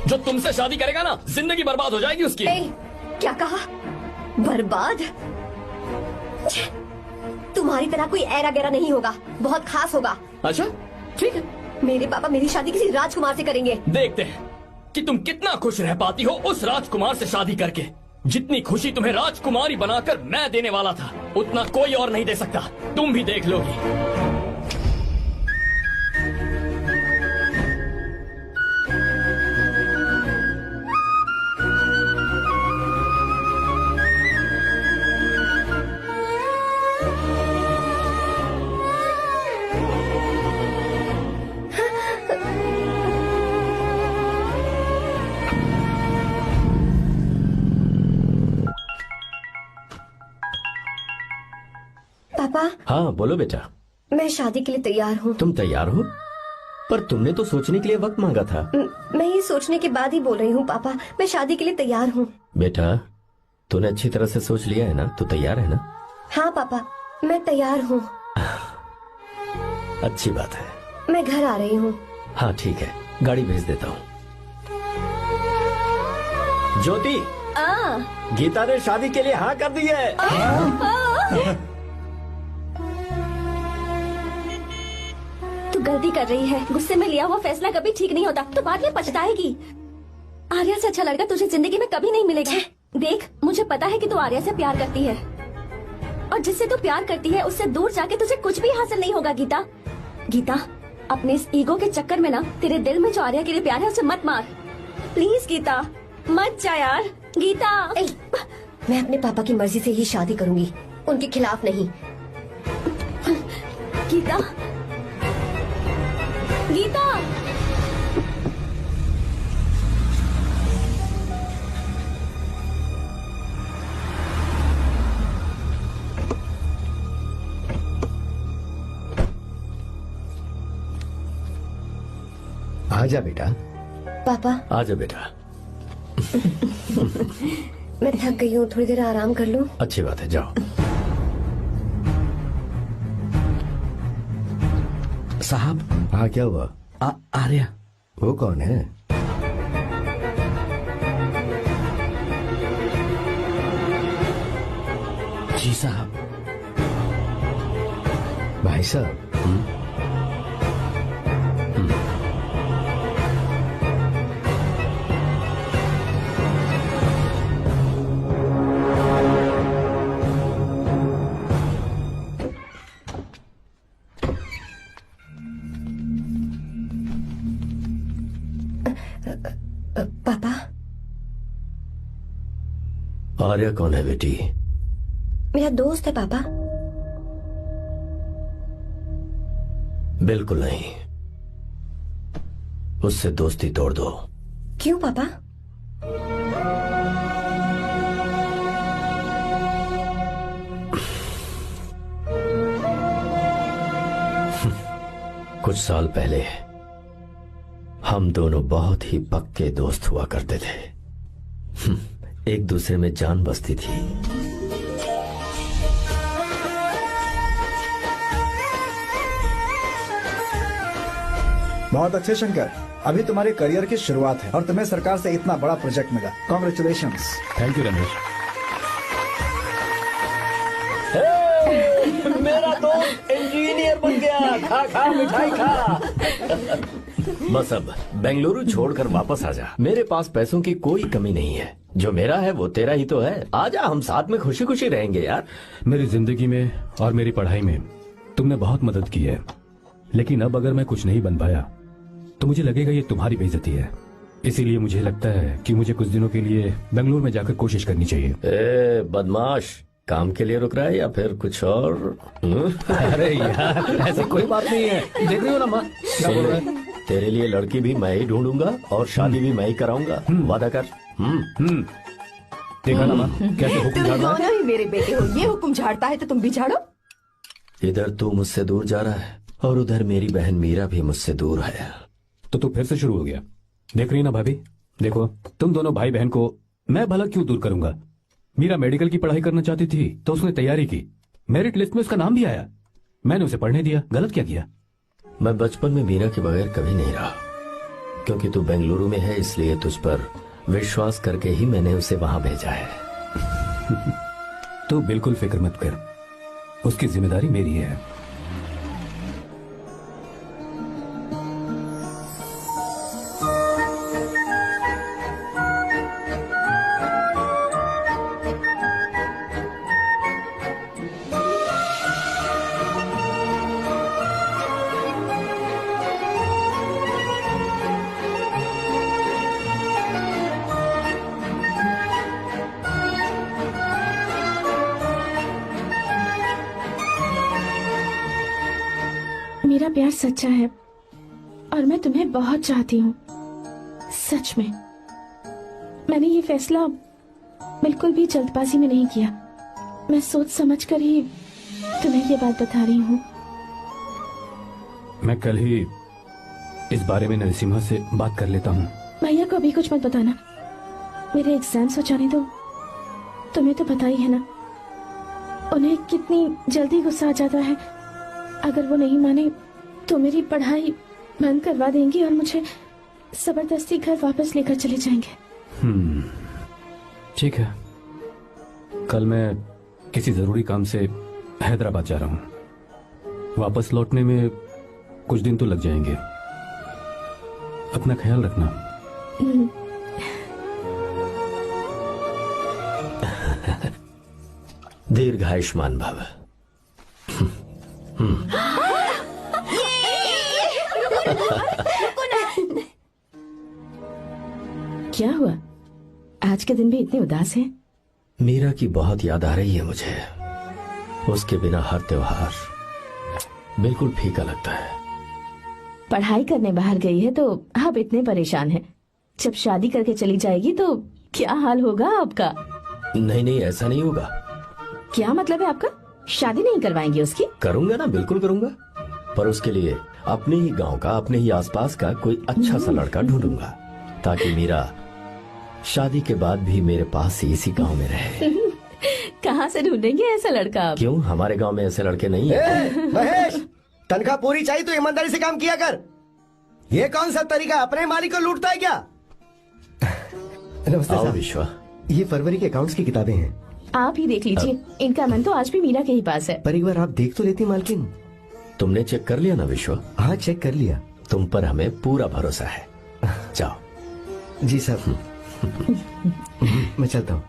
जो तुमसे शादी करेगा ना, जिंदगी बर्बाद हो जाएगी उसकी। क्या कहा? बर्बाद? तुम्हारी तरह कोई ऐरा गैरा नहीं होगा, बहुत खास होगा। अच्छा, ठीक है। मेरे पापा मेरी शादी किसी राजकुमार से करेंगे। देखते हैं कि तुम कितना खुश रह पाती हो उस राजकुमार से शादी करके। जितनी खुशी तुम्हें राजकुमारी बनाकर मैं देने वाला था, उतना कोई और नहीं दे सकता। तुम भी देख लोगी। पापा। हाँ बोलो बेटा। मैं शादी के लिए तैयार हूँ। तुम तैयार हो? पर तुमने तो सोचने के लिए वक्त मांगा था। मैं ये सोचने के बाद ही बोल रही हूँ पापा, मैं शादी के लिए तैयार हूँ। बेटा, तूने अच्छी तरह से सोच लिया है ना? तू तैयार है ना? हाँ पापा, मैं तैयार हूँ। अच्छी बात है। मैं घर आ रही हूँ। हाँ ठीक है, गाड़ी भेज देता हूँ। ज्योति, गीता ने शादी के लिए हाँ कर दी है। तू गलती कर रही है। गुस्से में लिया हुआ फैसला कभी ठीक नहीं होता, तो बाद में पछताएगी। आर्या से अच्छा लड़का तुझे जिंदगी में कभी नहीं मिलेगा। देख, मुझे पता है कि तू आर्या से प्यार करती है, और जिससे तू प्यार करती है उससे दूर जाके तुझे कुछ भी हासिल नहीं होगा। गीता, गीता, अपने इस ईगो के चक्कर में ना, तेरे दिल में जो आर्या के लिए प्यार है उसे मत मार। प्लीज गीता, मत जा यार। गीता, मैं अपने पापा की मर्जी से ही शादी करूंगी, उनके खिलाफ नहीं। गीता, गीता। आजा बेटा। पापा। आजा बेटा। मैं थक गई हूँ, थोड़ी देर आराम कर लूँ। अच्छी बात है, जाओ। साहब। हाँ क्या हुआ? आर्या। वो कौन है? जी साहब। भाई साहब, पापा, आर्या कौन है बेटी? मेरा दोस्त है पापा। बिल्कुल नहीं, उससे दोस्ती तोड़ दो। क्यों पापा? कुछ साल पहले हम दोनों बहुत ही पक्के दोस्त हुआ करते थे। एक दूसरे में जान बसती थी। बहुत अच्छे शंकर, अभी तुम्हारे करियर की शुरुआत है और तुम्हें सरकार से इतना बड़ा प्रोजेक्ट मिला। कॉन्ग्रेचुलेशंस। Thank you Ramesh. मेरा दोस्त इंजीनियर बन गया। खा खा मिठाई खा। बस अब बेंगलुरु छोड़कर वापस आ जा। मेरे पास पैसों की कोई कमी नहीं है। जो मेरा है वो तेरा ही तो है। आजा, हम साथ में खुशी खुशी रहेंगे यार। मेरी जिंदगी में और मेरी पढ़ाई में तुमने बहुत मदद की है, लेकिन अब अगर मैं कुछ नहीं बन पाया तो मुझे लगेगा ये तुम्हारी बेइज्जती है। इसीलिए मुझे लगता है कि मुझे कुछ दिनों के लिए बेंगलुरु में जाकर कोशिश करनी चाहिए। ए बदमाश, काम के लिए रुक रहा है या फिर कुछ और? अरे यार, ऐसी कोई बात नहीं है। देख रही हो ना माँ, क्या बोल रहा है? तेरे लिए लड़की भी मैं ही ढूंढूंगा और शादी भी मैं ही कराऊंगा। वादा कर। देखा ना माँ, कैसे हुक्म तुम झाड़ रहा है? दोनों ही मेरे बेटे हो। ये हुक्म झाड़ता है तो तुम भी झाड़ो। इधर तू मुझसे दूर जा रहा है और उधर मेरी बहन मीरा भी मुझसे दूर है। तो तू फिर से शुरू हो गया। देख रही ना भाभी, देखो तुम दोनों भाई बहन को मैं भला क्यों दूर करूंगा। मीरा मेडिकल की पढ़ाई करना चाहती थी तो उसने तैयारी की, मेरिट लिस्ट में उसका नाम भी आया, मैंने उसे पढ़ने दिया। गलत क्या किया? मैं बचपन में मीरा के बगैर कभी नहीं रहा। क्योंकि तू बेंगलुरु में है इसलिए तुझ पर विश्वास करके ही मैंने उसे वहां भेजा है। तू बिल्कुल फिक्र मत कर, उसकी जिम्मेदारी मेरी है। मेरा प्यार सच्चा है और मैं तुम्हें बहुत चाहती हूँ। सच में। मैंने ये फैसला बिल्कुल भी जल्दबाजी में नहीं किया। मैं सोच समझ कर ही तुम्हें ये बात बता रही हूँ। मैं कल ही इस बारे में नरसिम्हा से बात कर लेता हूँ। भैया को अभी कुछ मत बताना। मेरे एग्जाम्स हो जाने दो। तुम्हें तो पता ही है ना उन्हें कितनी जल्दी गुस्सा आ जाता है। अगर वो नहीं माने तो मेरी पढ़ाई बंद करवा देंगे और मुझे जबरदस्ती घर वापस लेकर चले जाएंगे। ठीक है, कल मैं किसी जरूरी काम से हैदराबाद जा रहा हूँ। वापस लौटने में कुछ दिन तो लग जाएंगे। अपना ख्याल रखना। दीर्घायुष्मान भव। क्या हुआ? आज के दिन भी इतने उदास हैं? मीरा की बहुत याद आ रही है मुझे। उसके बिना हर त्योहार बिल्कुल फीका लगता है। पढ़ाई करने बाहर गई है तो अब इतने परेशान है। जब शादी करके चली जाएगी तो क्या हाल होगा आपका? नहीं नहीं, ऐसा नहीं होगा। क्या मतलब है आपका? शादी नहीं करवाएंगे उसकी? करूंगा ना, बिल्कुल करूंगा। पर उसके लिए अपने ही गांव का, अपने ही आसपास का कोई अच्छा सा लड़का ढूंढूंगा ताकि मीरा शादी के बाद भी मेरे पास ही इसी गांव में रहे। कहाँ से ढूंढेंगे ऐसा लड़का आप? क्यों, हमारे गांव में ऐसे लड़के नहीं है? महेश, तनख्वाह पूरी चाहिए तो ईमानदारी से काम किया कर। ये कौन सा तरीका अपने मालिक को लूटता है क्या? नमस्ते साहब। विश्वा, ये फरवरी के अकाउंट्स की किताबें हैं। आप ही देख लीजिए, इनका मन तो आज भी मीरा के ही पास है। पर एक बार आप देख तो लेती मालकिन। तुमने चेक कर लिया ना विश्व? हाँ चेक कर लिया। तुम पर हमें पूरा भरोसा है। जाओ। जी साहब। मैं चलता हूँ।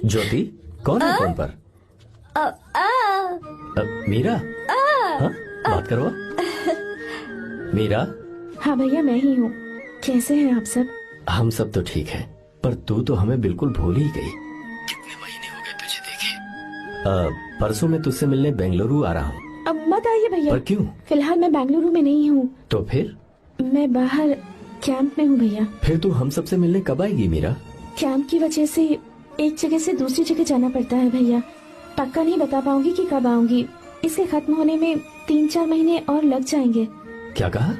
ज्योति कौन है फोन पर? मीरा? हाँ? बात करो। मीरा? हाँ भैया मैं ही हूँ। कैसे हैं आप सब? हम सब तो ठीक हैं, पर तू तो हमें बिल्कुल भूल ही गई। कितने महीने हो गए तुझे देखे। परसों मैं तुझसे मिलने बेंगलुरु आ रहा हूँ। अब मत आइए भैया। पर क्यों? फिलहाल मैं बेंगलुरु में नहीं हूँ। तो फिर? मैं बाहर कैंप में हूँ भैया। फिर तू हम सबसे मिलने कब आएगी मीरा? कैंप की वजह से एक जगह से दूसरी जगह जाना पड़ता है भैया। पक्का नहीं बता पाऊंगी कि कब आऊंगी। इसके खत्म होने में 3-4 महीने और लग जाएंगे। क्या कहा?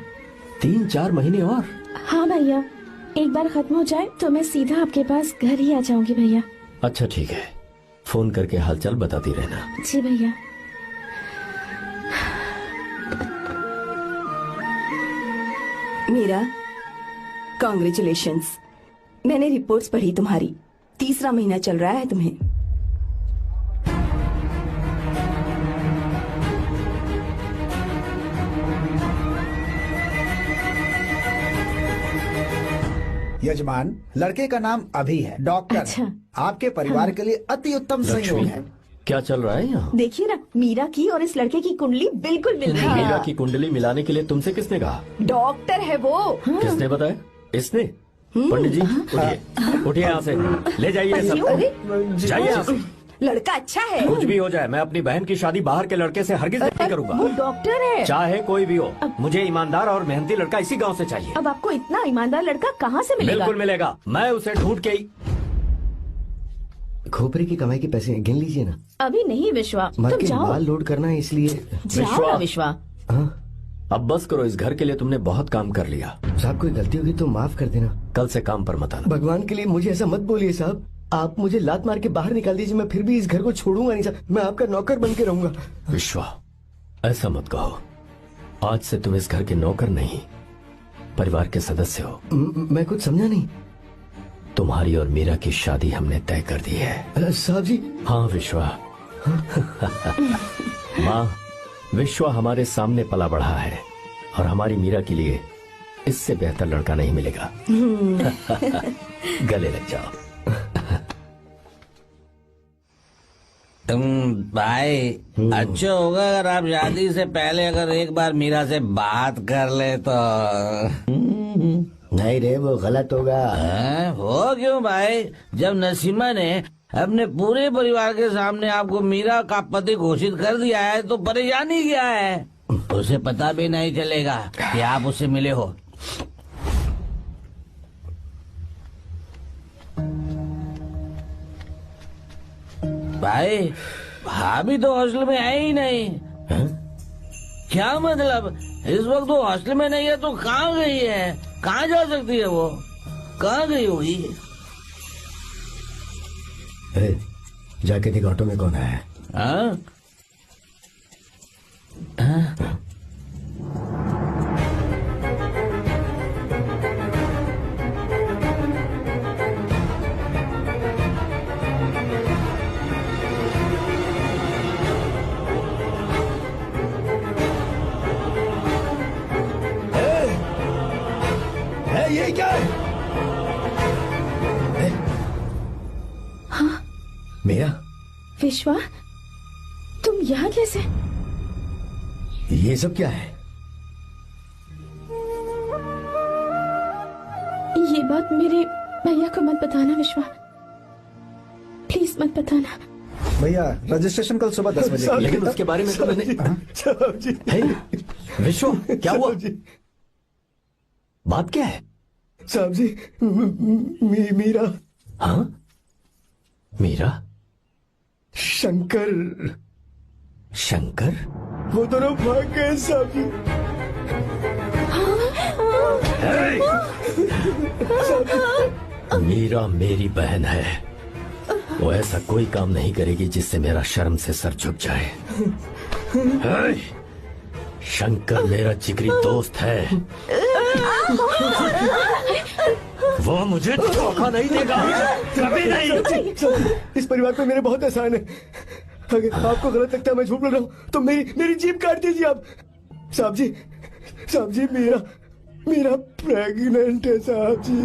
3-4 महीने और? हाँ भैया, एक बार खत्म हो जाए तो मैं सीधा आपके पास घर ही आ जाऊंगी भैया। अच्छा ठीक है, फोन करके हालचाल बताती रहना। जी भैया। मीरा, कॉन्ग्रेचुलेशंस। मैंने रिपोर्ट्स पढ़ी तुम्हारी। 3रा महीना चल रहा है तुम्हें। यजमान, लड़के का नाम अभी है, डॉक्टर। अच्छा। आपके परिवार के लिए अति उत्तम संयोग है। क्या चल रहा है यहाँ? देखिए ना, मीरा की और इस लड़के की कुंडली बिल्कुल मिल रही है। मीरा की कुंडली मिलाने के लिए तुमसे किसने कहा? डॉक्टर है वो। किसने बताया? इसने? पंडित जी उठिए, उठिए यहाँ से, ले जाइए सब। जाइए यहाँ से। लड़का अच्छा है। कुछ भी हो जाए, मैं अपनी बहन की शादी बाहर के लड़के से हरगिज नहीं करूंगा। वो डॉक्टर है। चाहे कोई भी हो, मुझे ईमानदार और मेहनती लड़का इसी गांव से चाहिए। अब आपको इतना ईमानदार लड़का कहाँ से मिलेगा? बिल्कुल मिलेगा, मैं उसे ढूंढ के ही। खोपरे की कमाई के पैसे गिन लीजिए ना। अभी नहीं विश्वा, तुम मालकिन, जाओ। माल लोड करना है इसलिए। जाओ ना विश्वा। हाँ? अब बस करो, इस घर के लिए तुमने बहुत काम कर लिया। साहब कोई गलती होगी तो माफ कर देना। कल से काम पर मत आना। भगवान के लिए मुझे ऐसा मत बोलिए साहब। आप मुझे लात मार के बाहर निकाल दीजिए, मैं फिर भी इस घर को छोड़ूंगा नहीं साहब। मैं आपका नौकर बन के रहूंगा। विश्वा, ऐसा मत कहो। आज से तुम इस घर के नौकर नहीं, परिवार के सदस्य हो। मैं कुछ समझा नहीं। तुम्हारी और मीरा की शादी हमने तय कर दी है। साहब जी। हाँ विश्वा। माँ, विश्वा हमारे सामने पला बढ़ा है और हमारी मीरा के लिए इससे बेहतर लड़का नहीं मिलेगा। गले लग जाओ। तुम भाई, अच्छा होगा अगर आप शादी से पहले अगर एक बार मीरा से बात कर ले तो। नहीं रे, वो गलत होगा। हो क्यों भाई? जब नसीमा ने अपने पूरे परिवार के सामने आपको मीरा का पति घोषित कर दिया है तो परेशानी क्या है? उसे पता भी नहीं चलेगा कि आप उससे मिले हो। भाई, भाभी तो हॉस्टल में है ही नहीं। है? क्या मतलब? इस वक्त वो हॉस्टल में नहीं है तो कहाँ गई है? कहाँ जा सकती है वो? कहाँ गई होगी? जाके देख ऑटो में कौन आया है। हाँ? ये क्या है? हाँ? मेरा विश्वा, तुम यहाँ कैसे? ये सब क्या है? ये बात मेरे भैया को मत बताना विश्वा, प्लीज मत बताना। भैया, रजिस्ट्रेशन कल सुबह 10 बजे। लेकिन उसके बारे में तो मैंने। विश्व, क्या हुआ? बात क्या है? साहब जी, मीरा। हाँ? मीरा? शंकर। शंकर? वो दोनों भाग गए साहब जी। मीरा मेरी बहन है, वो ऐसा कोई काम नहीं करेगी जिससे मेरा शर्म से सर झुक जाए। शंकर मेरा जिगरी दोस्त है, वो मुझे धोखा नहीं देगा, कभी नहीं। इस परिवार पे मेरे बहुत एहसान है। अगर आपको गलत लगता है मैं झूठ बोल रहा हूँ तो मेरी जीभ काट दीजिए आप। साहब जी मेरा प्रेग्नेंट है साहब जी।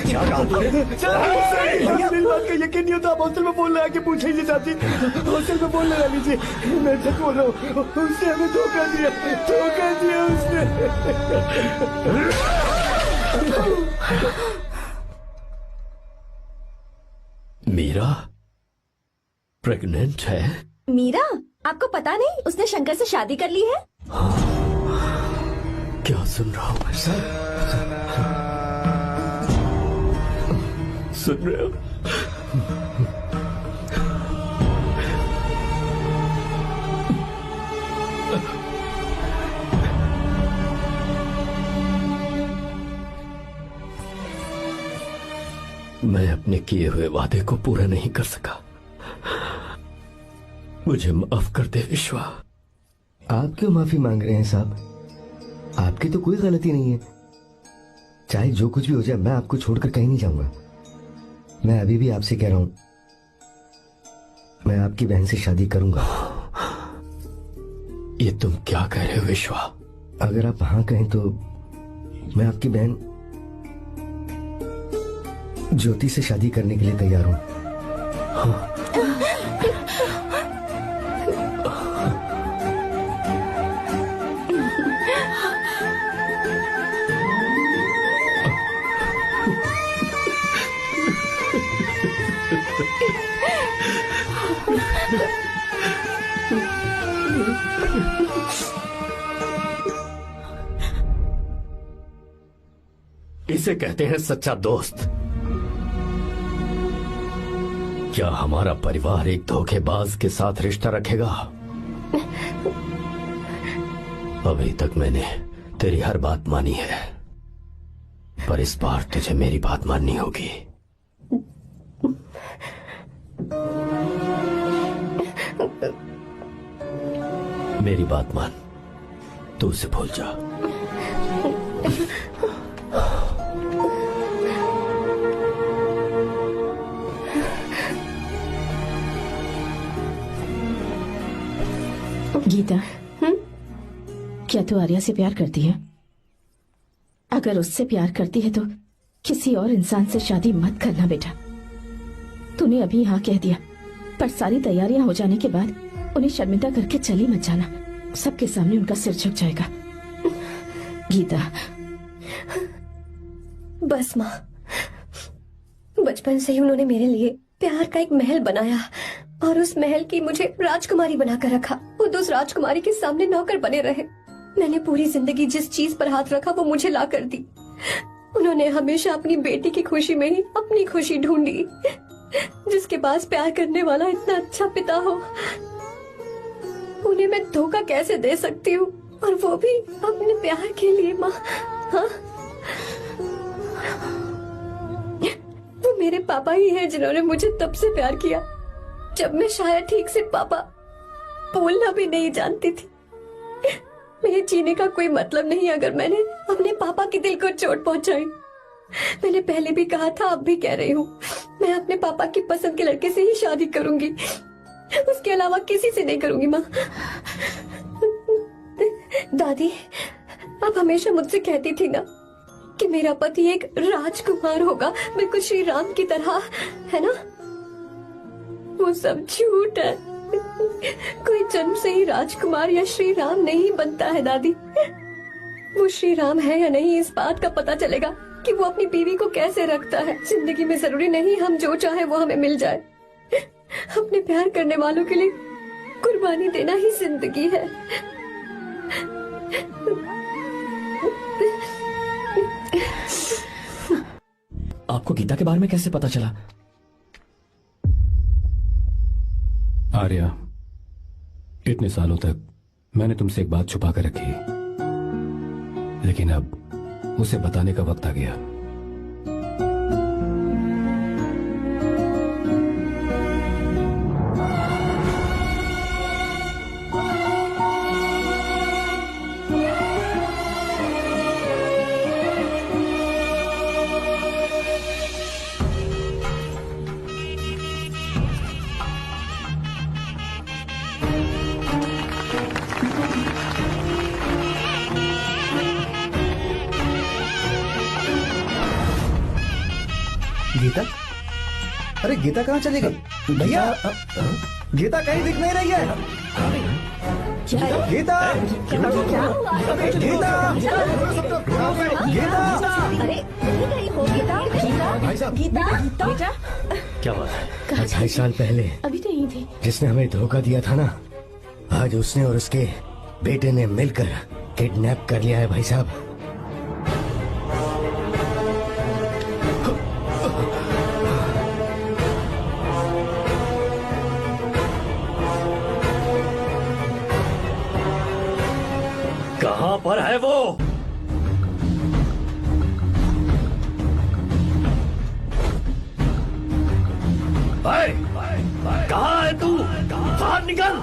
क्या कहा तूने? मेरी बात का यकीन नहीं होता, आप हॉस्टल में फोन लगा के पूछेंगे साहब जी। हॉस्टल में फोन लगा लीजिए, मैं सच बोल रहा हूँ। उसने हमें धोखा दिया उसने। मीरा प्रेग्नेंट है? मीरा, आपको पता नहीं उसने शंकर से शादी कर ली है? क्या सुन रहा हूँ मैं? सुन रहे हो? मैं अपने किए हुए वादे को पूरा नहीं कर सका, मुझे माफ कर दे विश्वा। आप क्यों माफी मांग रहे हैं साहब? आपकी तो कोई गलती नहीं है। चाहे जो कुछ भी हो जाए मैं आपको छोड़कर कहीं नहीं जाऊंगा। मैं अभी भी आपसे कह रहा हूं, मैं आपकी बहन से शादी करूंगा। ये तुम क्या कह रहे हो विश्वा? अगर आप हाँ कहें तो मैं आपकी बहन ज्योति से शादी करने के लिए तैयार हूं। इसे कहते हैं सच्चा दोस्त। क्या हमारा परिवार एक धोखेबाज के साथ रिश्ता रखेगा? अभी तक मैंने तेरी हर बात मानी है, पर इस बार तुझे मेरी बात माननी होगी। मेरी बात मान, तू उसे भूल जा। गीता, क्या तू आर्या से प्यार करती है? अगर उससे प्यार करती है तो किसी और इंसान से शादी मत करना बेटा। तूने अभी हाँ कह दिया, पर सारी तैयारियां हो जाने के बाद उन्हें शर्मिंदा करके चली मत जाना। सबके सामने उनका सिर झुक जाएगा। गीता। बस माँ, बचपन से ही उन्होंने मेरे लिए प्यार का एक महल बनाया और उस महल की मुझे राजकुमारी बनाकर रखा। वो उस राजकुमारी के सामने नौकर बने रहे। मैंने पूरी जिंदगी जिस चीज पर हाथ रखा वो मुझे ला कर दी। उन्होंने हमेशा अपनी बेटी की खुशी में ही अपनी खुशी ढूंढी। जिसके पास प्यार करने वाला इतना अच्छा पिता हो, उन्हें मैं धोखा कैसे दे सकती हूँ, और वो भी अपने प्यार के लिए। माँ, हाँ, वो मेरे पापा ही हैं जिन्होंने मुझे तब से प्यार किया जब मैं शायद ठीक से पापा बोलना भी नहीं जानती थी। मेरे जीने का कोई मतलब नहीं अगर मैंने अपने पापा के दिल को चोट पहुंचाई। मैंने पहले भी कहा था, अब भी कह रही हूँ, मैं अपने पापा की पसंद के लड़के से ही शादी करूंगी, उसके अलावा किसी से नहीं करूंगी। माँ, दादी, आप हमेशा मुझसे कहती थी ना कि मेरा पति एक राजकुमार होगा, बिल्कुल श्री राम की तरह, है ना? वो सब झूठ है। कोई जन्म से ही राजकुमार या श्री राम नहीं बनता है दादी। वो श्री राम है या नहीं, इस बात का पता चलेगा कि वो अपनी बीवी को कैसे रखता है। जिंदगी में जरूरी नहीं हम जो चाहे वो हमें मिल जाए। अपने प्यार करने वालों के लिए कुर्बानी देना ही जिंदगी है। आपको गीता के बारे में कैसे पता चला? आर्या, इतने सालों तक मैंने तुमसे एक बात छुपा कर रखी, लेकिन अब उसे बताने का वक्त आ गया। गीता? अरे गीता कहाँ चली गई? भैया गीता कहीं दिख नहीं रही है। गीता क्या हुआ? गीता गीता अरे कहीं हो गीता? भाई साहब गीता क्या बात है? 2.5 साल पहले अभी तो यही थी। जिसने हमें धोखा दिया था ना, आज उसने और उसके बेटे ने मिलकर किडनैप कर लिया है भाई साहब। कहाँ पर है वो? कहाँ है तू? बाहर निकल!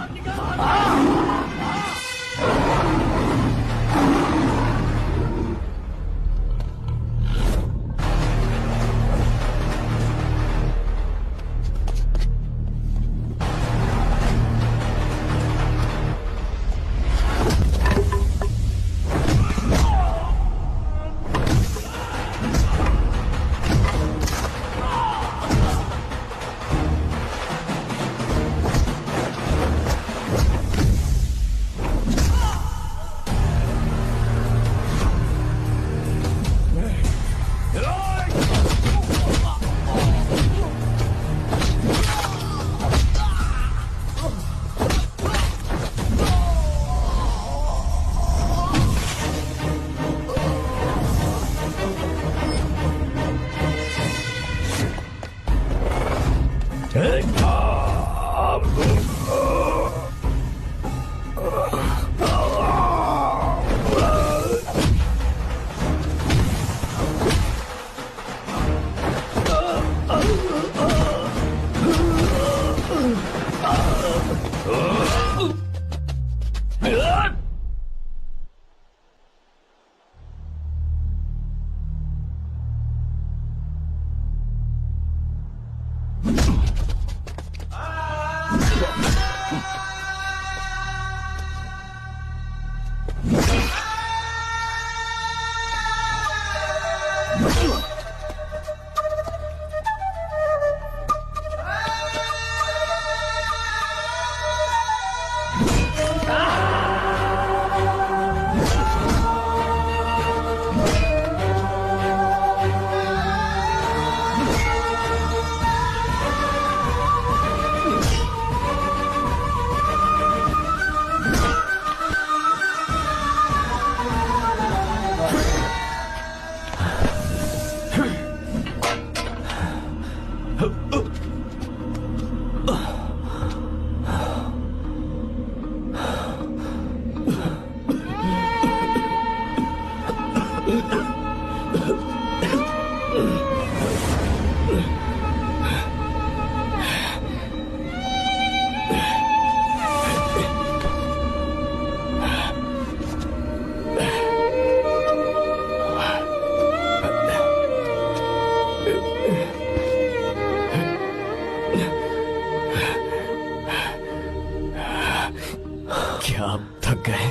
क्या आप थक गए?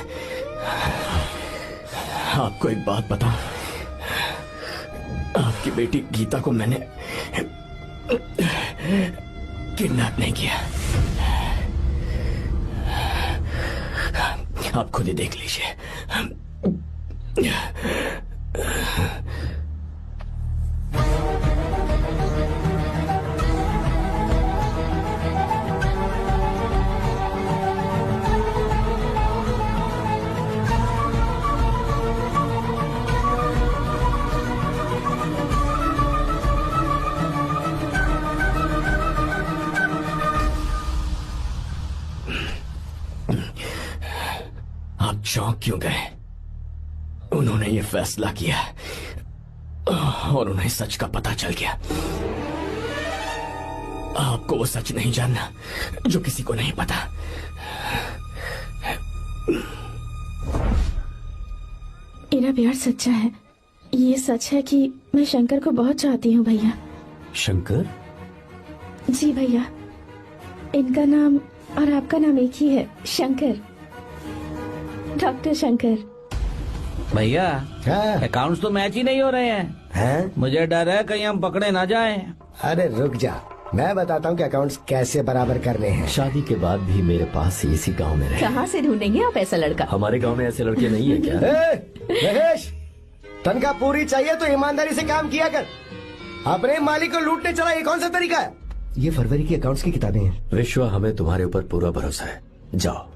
आपको एक बात बताऊं, आपकी बेटी गीता को मैंने किडनैप नहीं किया। आप खुद ही देख लीजिए। आप चौंक क्यों गए? उन्होंने ये फैसला किया और उन्हें सच का पता चल गया। आपको वो सच नहीं जानना जो किसी को नहीं पता। मेरा प्यार सच्चा है। ये सच है कि मैं शंकर को बहुत चाहती हूँ भैया। शंकर? जी भैया, इनका नाम और आपका नाम एक ही है, शंकर, डॉक्टर शंकर। भैया हाँ? अकाउंट्स तो मैच ही नहीं हो रहे हैं। मुझे डर है कहीं हम पकड़े ना जाएं। अरे रुक जा, मैं बताता हूँ कि अकाउंट्स कैसे बराबर करने हैं। शादी के बाद भी मेरे पास इसी गांव में रहे। कहाँ से ढूंढेंगे आप ऐसा लड़का? हमारे गांव में ऐसे लड़के नहीं है क्या? महेश, तनख्वाह पूरी चाहिए तो ईमानदारी से काम किया कर। अपने मालिक को लूटने चला, ये कौन सा तरीका है? ये फरवरी की अकाउंट्स की किताबें हैं। विश्वा, हमें तुम्हारे ऊपर पूरा भरोसा है, जाओ।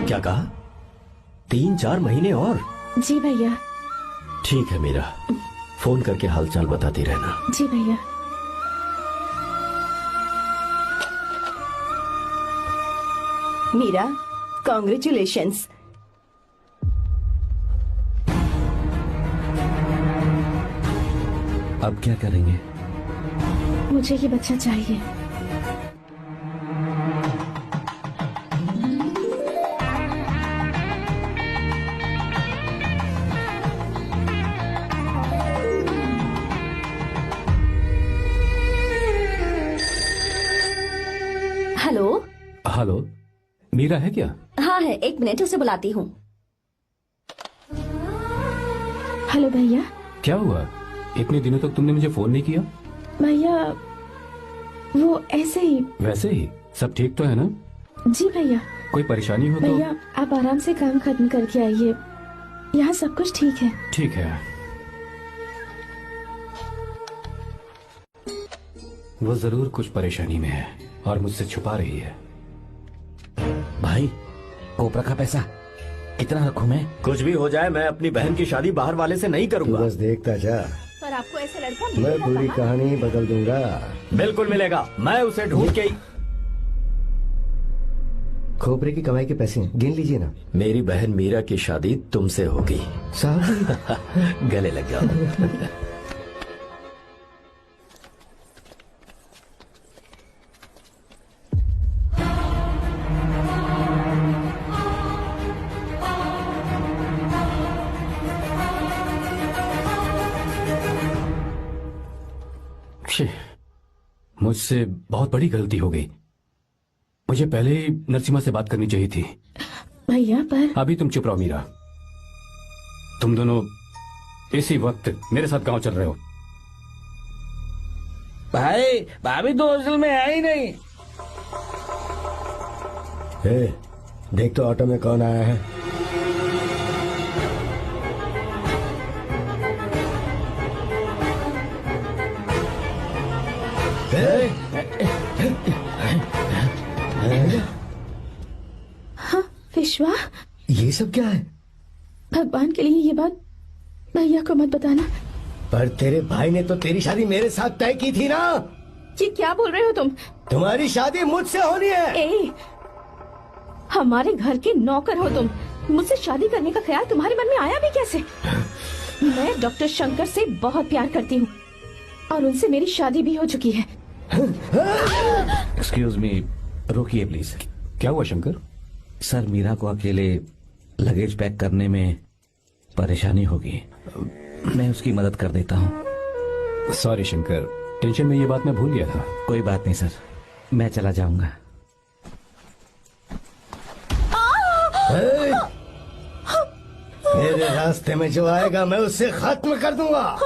क्या कहा? 3-4 महीने और? जी भैया। ठीक है मीरा, फोन करके हालचाल बताती रहना। जी भैया। मीरा, कॉन्ग्रेचुलेशंस। अब क्या करेंगे? मुझे ये बच्चा चाहिए। हेलो। हेलो, मीरा है क्या? हाँ है, 1 मिनट, उसे बुलाती हूँ। हेलो भैया। क्या हुआ? इतने दिनों तक तुमने मुझे फोन नहीं किया? भैया वो ऐसे ही। वैसे ही? सब ठीक तो है ना? जी भैया। कोई परेशानी हो तो? भैया आप आराम से काम खत्म करके आइए, यहाँ सब कुछ ठीक है। ठीक है। वो जरूर कुछ परेशानी में है और मुझसे छुपा रही है। भाई, कोपरा का पैसा कितना रखूं मैं? कुछ भी हो जाए, मैं अपनी बहन की शादी बाहर वाले से नहीं करूंगा। बस देखता जा, पर आपको ऐसा लड़का मैं मिलेगा पूरी कहाँ? कहानी बदल दूंगा। बिल्कुल मिलेगा, मैं उसे ढूंढ के ही। खोपरे की कमाई के पैसे हैं, गिन लीजिए ना। मेरी बहन मीरा की शादी तुमसे होगी। साहब गले लग जाओ। मुझसे बहुत बड़ी गलती हो गई। मुझे पहले ही नरसिम्हा से बात करनी चाहिए थी। भैया पर अभी तुम चुप रहो मीरा। तुम दोनों इसी वक्त मेरे साथ गांव चल रहे हो। भाई, भाभी तो हॉस्टल में है ही नहीं। देख तो ऑटो में कौन आया है। हाँ विश्वा, ये सब क्या है? भगवान के लिए ये बात भैया को मत बताना। पर तेरे भाई ने तो तेरी शादी मेरे साथ तय की थी ना। ये क्या बोल रहे हो तुम? तुम्हारी शादी मुझसे होनी है। ए, हमारे घर के नौकर हो तुम, मुझसे शादी करने का ख्याल तुम्हारे मन में आया भी कैसे? मैं डॉक्टर शंकर से बहुत प्यार करती हूँ और उनसे मेरी शादी भी हो चुकी है। एक्सक्यूज मी, रोकिए प्लीज। क्या हुआ शंकर? सर, मीरा को अकेले लगेज पैक करने में परेशानी होगी, मैं उसकी मदद कर देता हूँ। सॉरी शंकर, टेंशन में ये बात मैं भूल गया था। कोई बात नहीं सर, मैं चला जाऊंगा। मेरे रास्ते में जो आएगा मैं उससे खत्म कर दूंगा।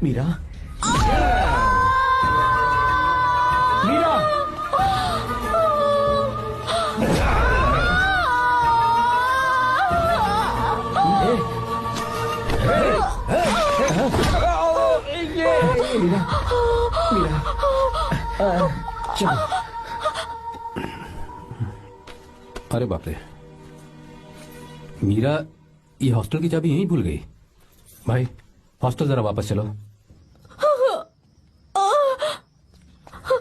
मीरा, मीरा, चलो। अरे बाप रे, मीरा ये हॉस्टल की चाबी यहीं भूल गई। भाई हॉस्टल जरा वापस चलो।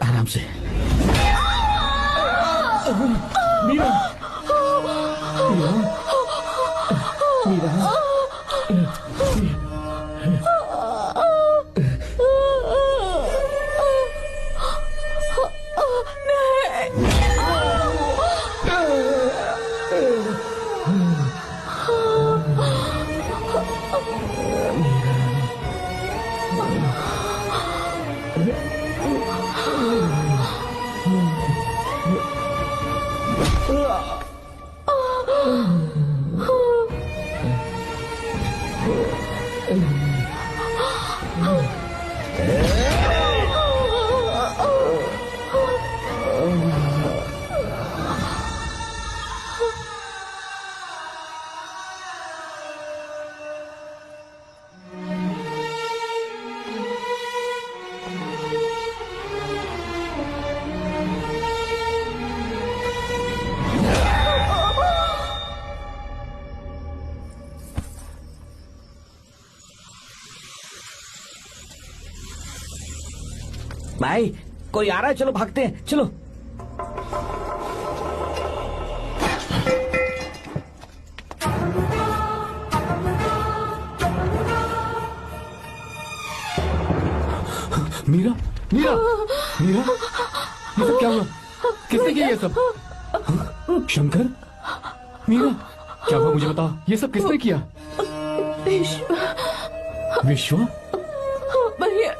आराम से। मीरा, मीरा, मीरा। भाई कोई आ रहा है, चलो भागते हैं, चलो। मीरा, मीरा, मीरा, ये सब क्या हुआ? किसने किया ये सब? शंकर, मीरा, क्या हुआ मुझे बताओ, ये सब किसने किया? विश्वा? भैया,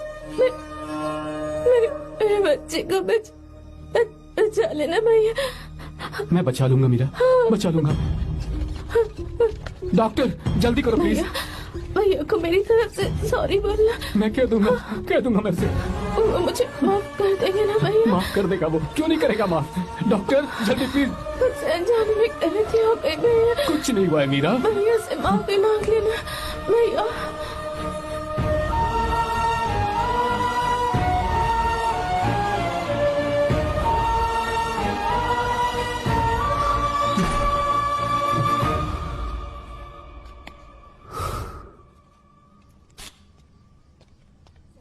मेरे बच्चे को बचा लेना भैया। मैं बचा लूंगा मीरा, बचा लूंगा। डॉक्टर जल्दी करो प्लीज। भैया को मेरी तरफ से सॉरी बोलना। मैं कह दूंगा मेरे से। वो मुझे माफ कर देंगे ना भैया? माफ कर देगा वो, क्यों नहीं करेगा माफ? डॉक्टर जल्दी प्लीज। कुछ अनजाने में गलती हो गई भैया। कुछ नहीं हुआ है मीरा। भैया से माफी मांग लेना भैया।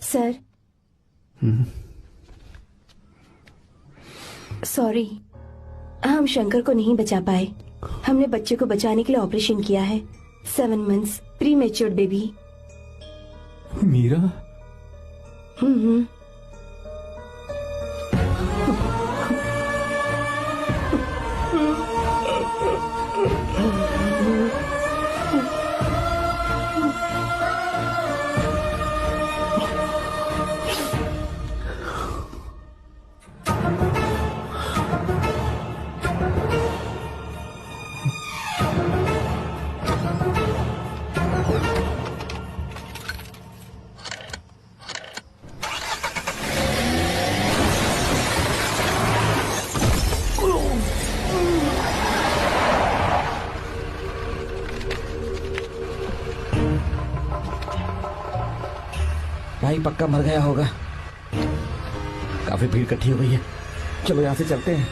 सर, सॉरी, हम शंकर को नहीं बचा पाए। हमने बच्चे को बचाने के लिए ऑपरेशन किया है। 7 months pre matured baby. Meera? भाई पक्का मर गया होगा। काफी भीड़ इकट्ठी हो गई है, चलो यहाँ से चलते हैं।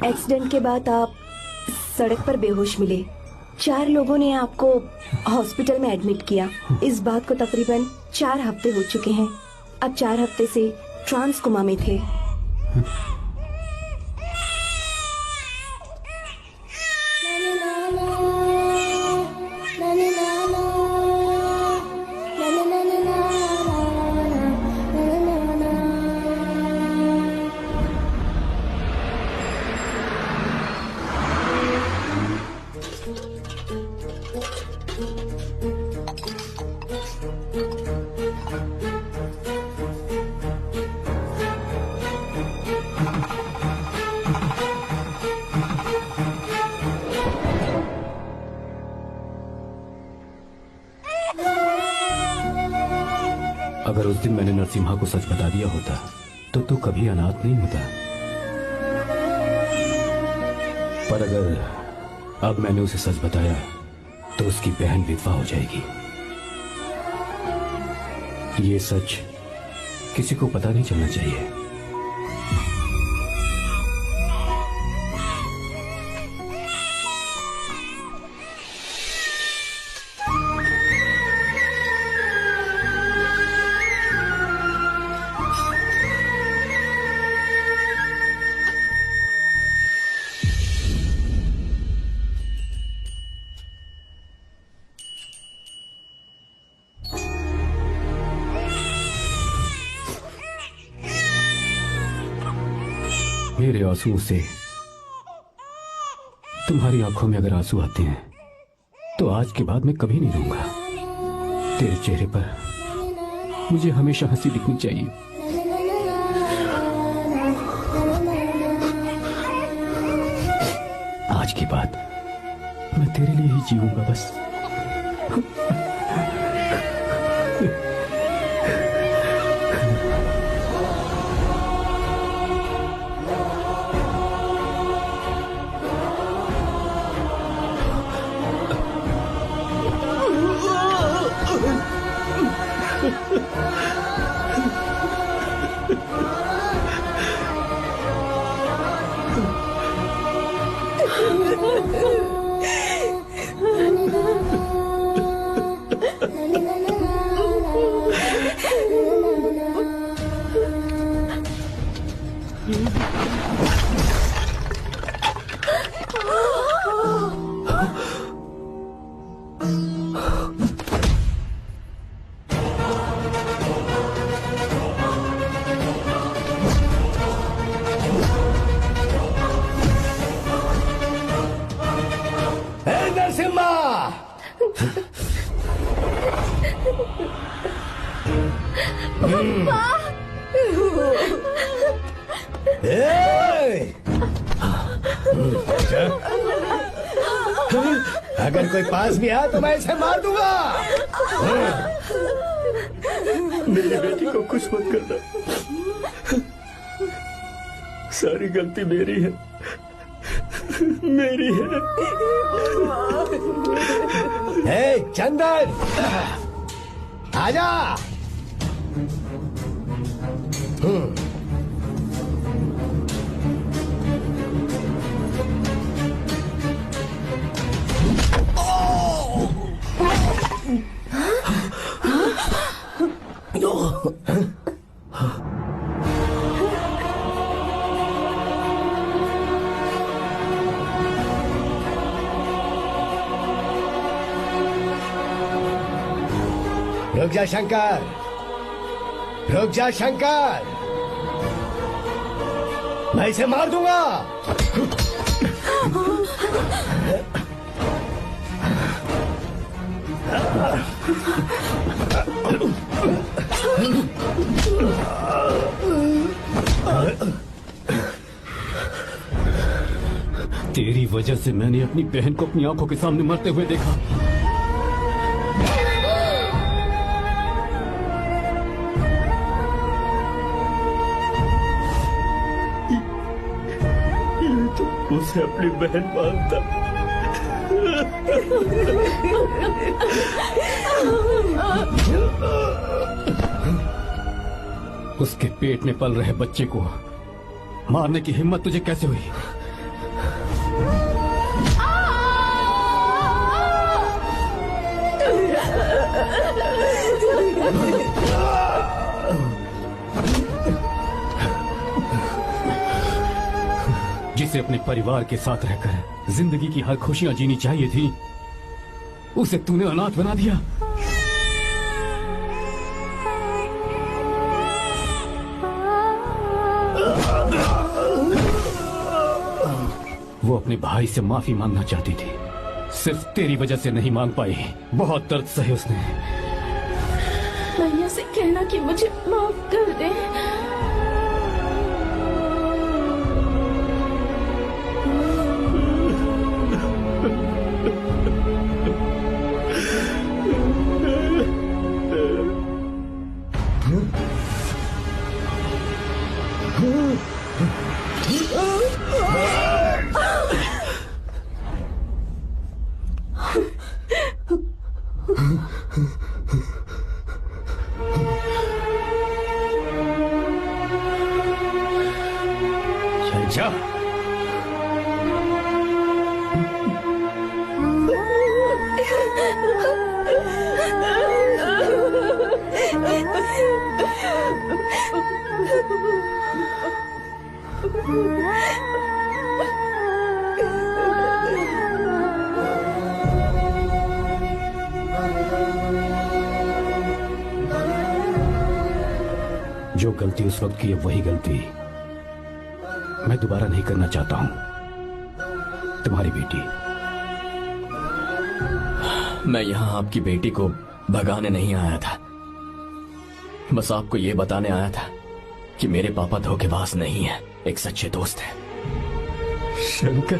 एक्सीडेंट के बाद आप सड़क पर बेहोश मिले। 4 लोगों ने आपको हॉस्पिटल में एडमिट किया। इस बात को तकरीबन 4 हफ्ते हो चुके हैं। अब 4 हफ्ते से ट्रांस कोमा में थे। अगर उस दिन मैंने नरसिम्हा को सच बता दिया होता तो तू कभी अनाथ नहीं होता। पर अगर अब मैंने उसे सच बताया तो उसकी बहन विधवा हो जाएगी। ये सच किसी को पता नहीं चलना चाहिए। मेरे आंसुओं से तुम्हारी आंखों में अगर आंसू आते हैं तो आज के बाद मैं कभी नहीं रोऊंगा। तेरे चेहरे पर मुझे हमेशा हंसी दिखनी चाहिए। आज के बाद मैं तेरे लिए ही जीऊंगा बस। अगर कोई पास भी आया तो मैं इसे मार दूंगा। मेरी बेटी को कुछ मत करना, सारी गलती मेरी है, मेरी है। हे चंदन, आजा। रुक जा शंकर, रुक जा शंकर, मैं इसे मार दूंगा। तेरी वजह से मैंने अपनी बहन को अपनी आंखों के सामने मरते हुए देखा। उसे अपनी बहन मानता। उसके पेट में पल रहे बच्चे को मारने की हिम्मत तुझे कैसे हुई? जिसे अपने परिवार के साथ रहकर जिंदगी की हर खुशियां जीनी चाहिए थी, उसे तूने अनाथ बना दिया। वो अपने भाई से माफी मांगना चाहती थी, सिर्फ तेरी वजह से नहीं मांग पाई। बहुत दर्द सहे उसने। भैया से कहना कि मुझे माफ कर दे। जो गलती उस वक्त की है वही गलती मैं दोबारा नहीं करना चाहता हूं। तुम्हारी बेटी। मैं यहाँ आपकी बेटी को भगाने नहीं आया था, बस आपको ये बताने आया था कि मेरे पापा धोखेबाज नहीं है, एक सच्चे दोस्त है। शंकर,